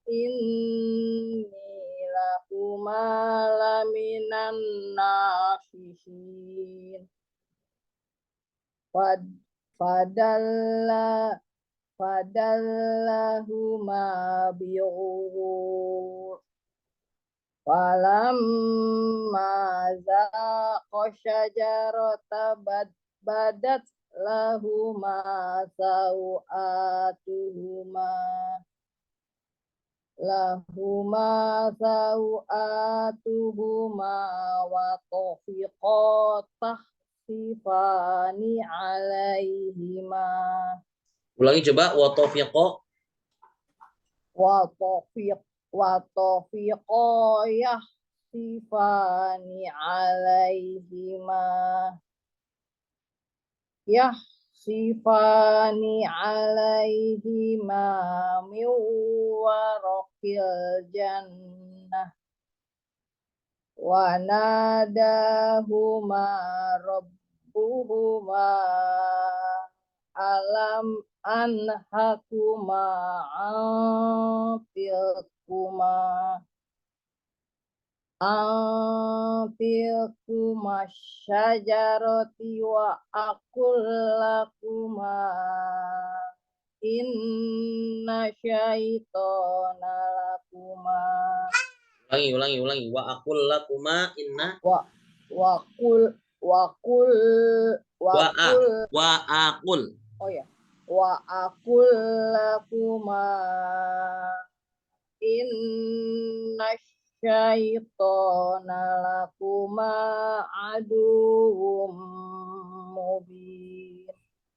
inni lakuma laminan nasihin fadallahuma bighurur falamma zaqa syajarata badat lahuma wa tafiqa tahsifani alaihima Ulangi coba wa tawfiqa. wa tafiqa yahsifani alaihima min waraqil jannah wa nadahuma rabbuhuma alam anhakuma antilkuma syajarati wa aqul lakuma inna syaitana lakuma Ulangi. Wa aqul lakuma inna wa aqul lakuma inna syaitana lakuma aduwwum mubin.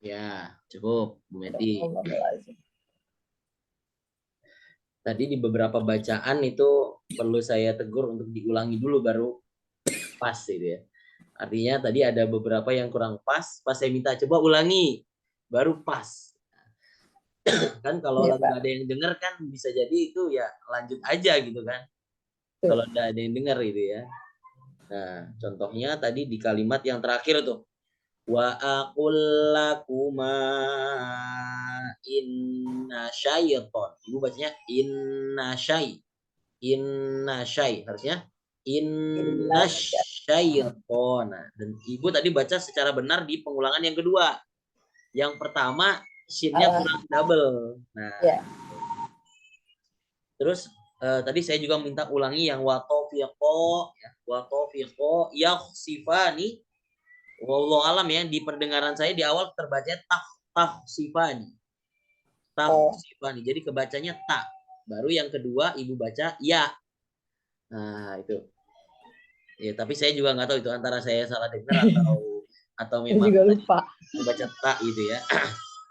Ya, cukup Bu Meti. Tadi di beberapa bacaan itu perlu saya tegur untuk diulangi dulu baru pas gitu ya. Artinya tadi ada beberapa yang kurang pas saya minta coba ulangi baru pas. Kan kalau lagi ada yang dengar kan bisa jadi itu ya lanjut aja gitu kan. Kalau ada yang dengar gitu ya. Nah, contohnya tadi di kalimat yang terakhir tuh. Wa aqul lakuma inna syaiton. Ibu bacanya inna syai. Harusnya inna syaiton. Dan ibu tadi baca secara benar di pengulangan yang kedua. Yang pertama shinnya kurang double. Nah, terus tadi saya juga minta ulangi yang wa tawfiqo yakhsifani. Wallahu alam ya, di perdengaran saya di awal terbacanya tahsifani. Jadi kebacanya tak. Baru yang kedua ibu baca ya. Nah, itu. Ya, tapi saya juga nggak tahu itu antara saya salah dengar atau memang juga lupa baca tak gitu ya.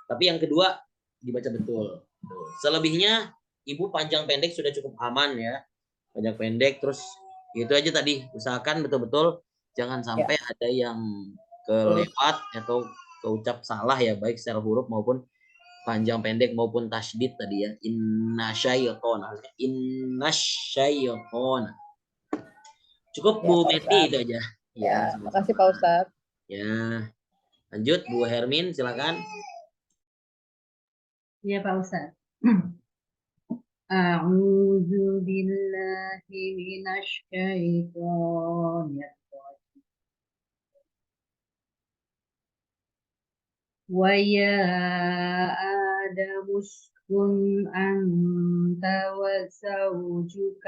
Tapi yang kedua dibaca betul. Selebihnya ibu panjang pendek sudah cukup aman ya. Panjang pendek terus itu aja tadi. Usahakan betul-betul jangan sampai ada yang kelewat atau keucap salah ya, baik secara huruf maupun panjang pendek maupun tasydid tadi ya. Inna syaiton. Cukup Bu Meti itu aja. Ya, makasih Pak Ustadz. Ya. Lanjut Bu Hermin silakan. Ya Pak Ustadz. A'udzu billahi minasy syaithanir rajim. ويا آدم اسكن أنت وزوجك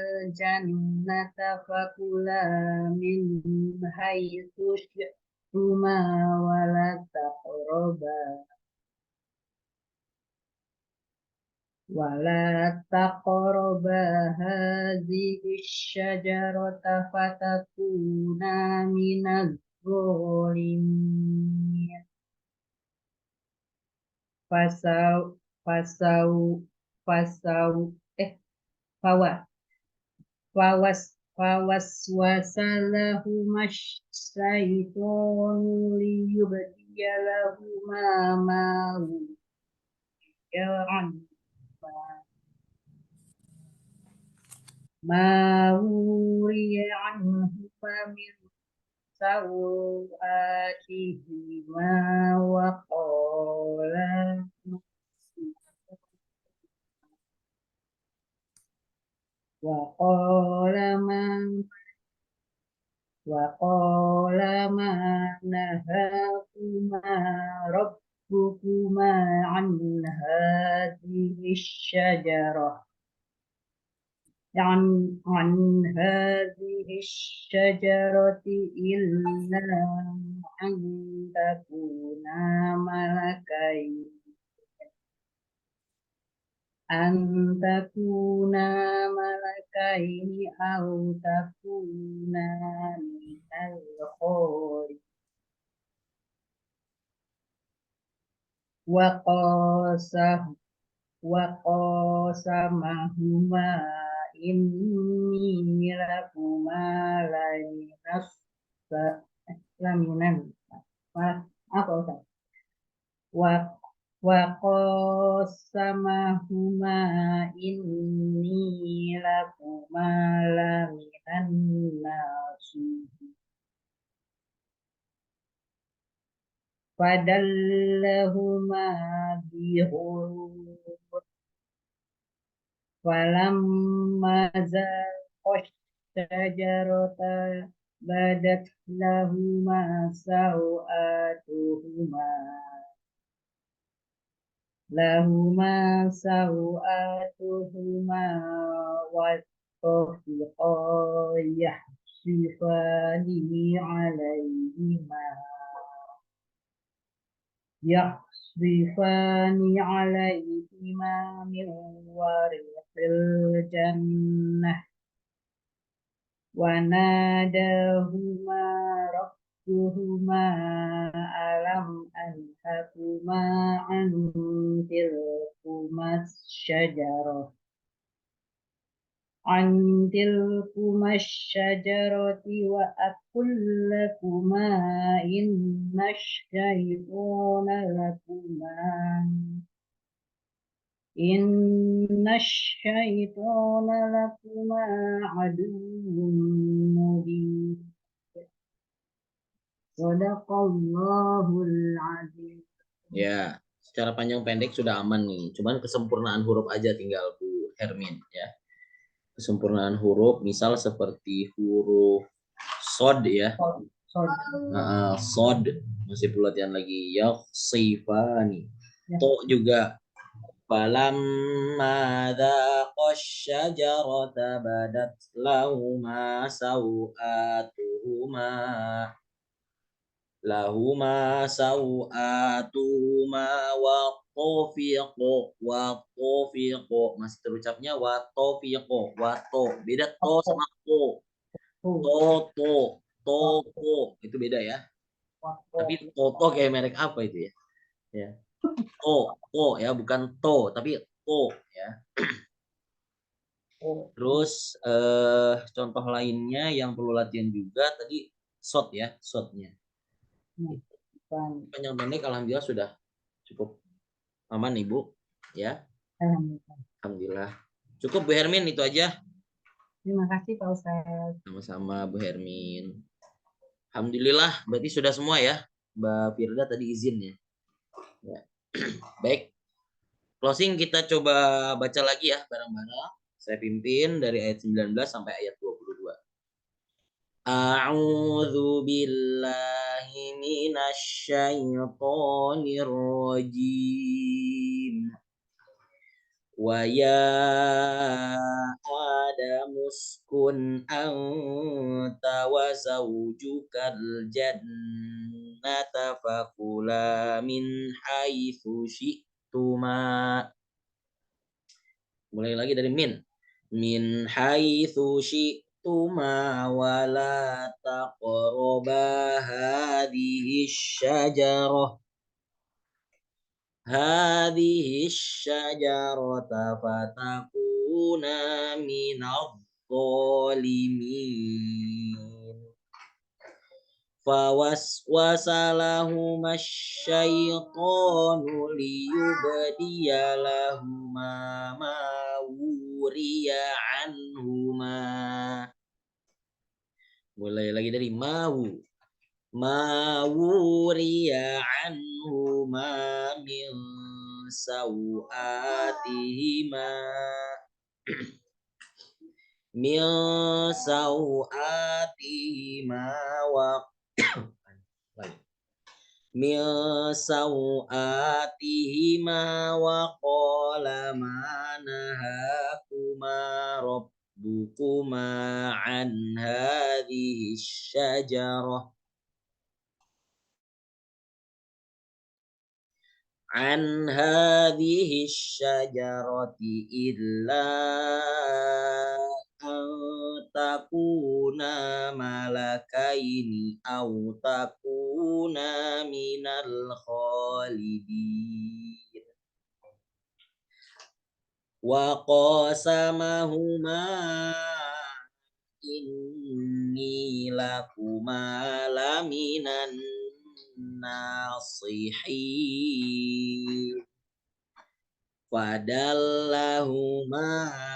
الجنة فكلا من حيث شئتما ولا تقربا هذه الشجرة فتكونا من الظالمين فسو فسو فسو فوا فوسوس لهما الشيطان ليبدي لهما ما وري عنهما من سوآتهما وقال ما نهاكما ربكما عن هذه الشجرة إلا أن تكونا ملكين أو تكونا من الخالدين وقاسمهما إني لكما وقاسمهما إني لكما لمن الناصحين فدلهما بغرور فلما ذاقا الشجرة بدت لهما سوآتهما وطفقا يخصفان عليهما من ورق الجنة وناداهما ربهما ألم أنهكما عن تلكما الشجرة وأقل لكما إن الشيطان لكما عدو مبين Sadaqallahul azim. Ya, secara panjang pendek sudah aman nih. Cuman kesempurnaan huruf aja tinggal Bu Hermin ya. Kesempurnaan huruf misal seperti huruf sod ya. Sod masih pelatihan lagi. Yakhsifani. To juga. Falamma dhaqash syajarata badat lahuma sawatuhuma wa tofiqo masih terucapnya wa tofiqo beda to sama to itu beda ya, tapi toto kayak merek apa itu ya to ya bukan to tapi to ya. Terus contoh lainnya yang perlu latihan juga tadi shot ya, shotnya. Panjang pendek alhamdulillah sudah cukup aman Ibu ya. Alhamdulillah. Cukup Bu Hermin itu aja. Terima kasih Pak Ustadz. Sama-sama Bu Hermin. Alhamdulillah berarti sudah semua ya. Mbak Firda tadi izin ya. Baik. Closing kita coba baca lagi ya bareng-bareng. Saya pimpin dari ayat 19 sampai ayat 22. A'udzu billahi minasy syaithanir rajim. Wa ya Adamu uskun anta wa zawjukal jannata fakula min haitsu syi'tuma. Mulai lagi dari min haitsu syi'tuma wa la taqraba hadhihi syajarah fatakuna minadh dhalimin. Fawaswasa lahuma syaitanu liyubdiya lahuma ma wuriya anhuma. Mulai lagi dari ma wuriya anhuma min sawatihima min sawatihima wa min sawatihima wa qala ma nahakuma rabbukuma an hadhihi syajarah illa takuna malakaini aw takuna minal khalidin. Wa qasamahuma inni lakuma laminan nasihin. Fadallahuma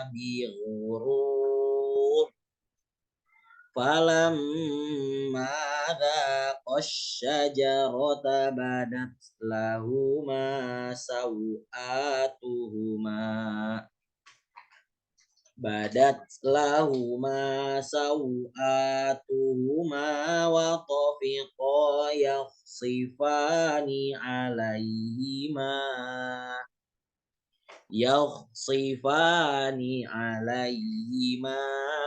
bighurur falamma dhaqash syajarata badat lahuma sawatuhuma wa tafiqa yakhsifani alaihima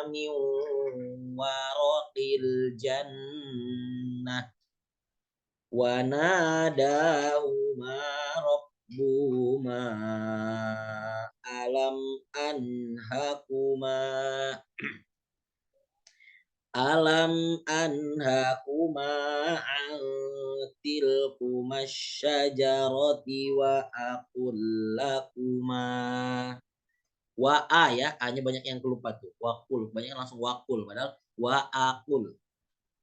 min waraqil jannah wa nadahuma rabbuhuma alam anhakuma an tilkuma syajarati wa aqul lakuma. Wa a ya, a-nya banyak yang kelupa tuh. Waqul, banyak yang langsung waqul padahal wa aqul.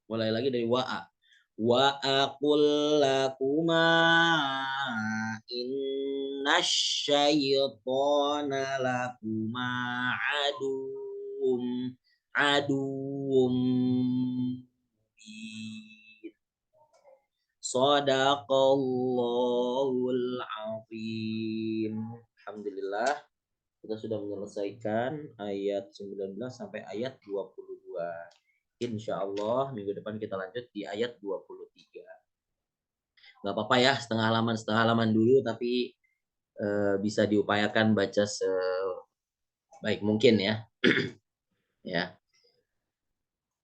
Mulai lagi dari wa a. Wa aqul lakuma innasyaitana lakuma aduwwum mubin. Shadaqallahul azim. Alhamdulillah kita sudah menyelesaikan ayat 19 sampai ayat 22. Insya Allah minggu depan kita lanjut di ayat 23. Nggak apa-apa ya, setengah halaman dulu, tapi bisa diupayakan baca sebaik mungkin ya.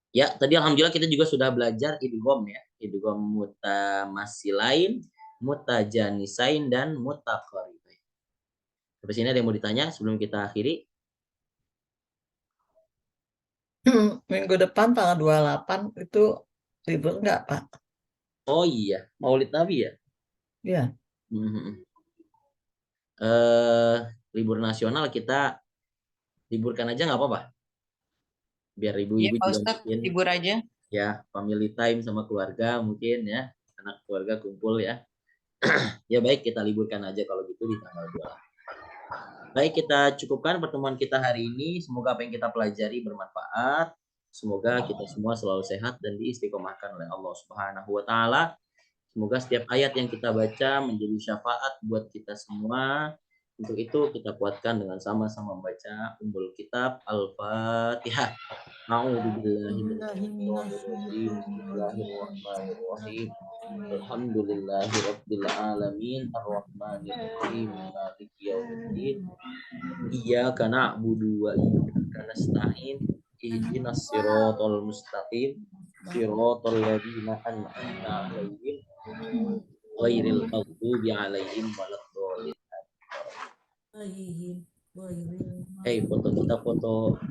Ya, tadi alhamdulillah kita juga sudah belajar idgham ya. Idgham mutamasilain, mutajanisain, dan mutaqaribain. Sampai sini ada yang mau ditanya sebelum kita akhiri? Minggu depan tanggal 28 itu libur nggak, Pak? Oh iya, Maulid Nabi ya? Iya. Libur nasional kita liburkan aja nggak apa-apa? Biar ibu-ibu juga mungkin libur aja. Ya, family time sama keluarga mungkin ya. Anak keluarga kumpul ya. Ya baik, kita liburkan aja kalau gitu di tanggal 28. Baik, kita cukupkan pertemuan kita hari ini. Semoga apa yang kita pelajari bermanfaat. Semoga kita semua selalu sehat dan diistiqomahkan oleh Allah Subhanahu wa taala. Semoga setiap ayat yang kita baca menjadi syafaat buat kita semua. Untuk itu kita kuatkan dengan sama-sama membaca Ummul Kitab Al-Fatihah. A'udzu billahi minasyaitonir rajim. Bismillahirrahmanirrahim. Alhamdulillahi rabbil alamin arrahmanir rahim maliki yaumiddin. Iyyaka na'budu wa iyyaka nasta'in. Ihdinas siratal mustaqim. Siratal ladzina an'amta 'alaihim ghairil maghdubi 'alaihim waladdallin. Foto kita foto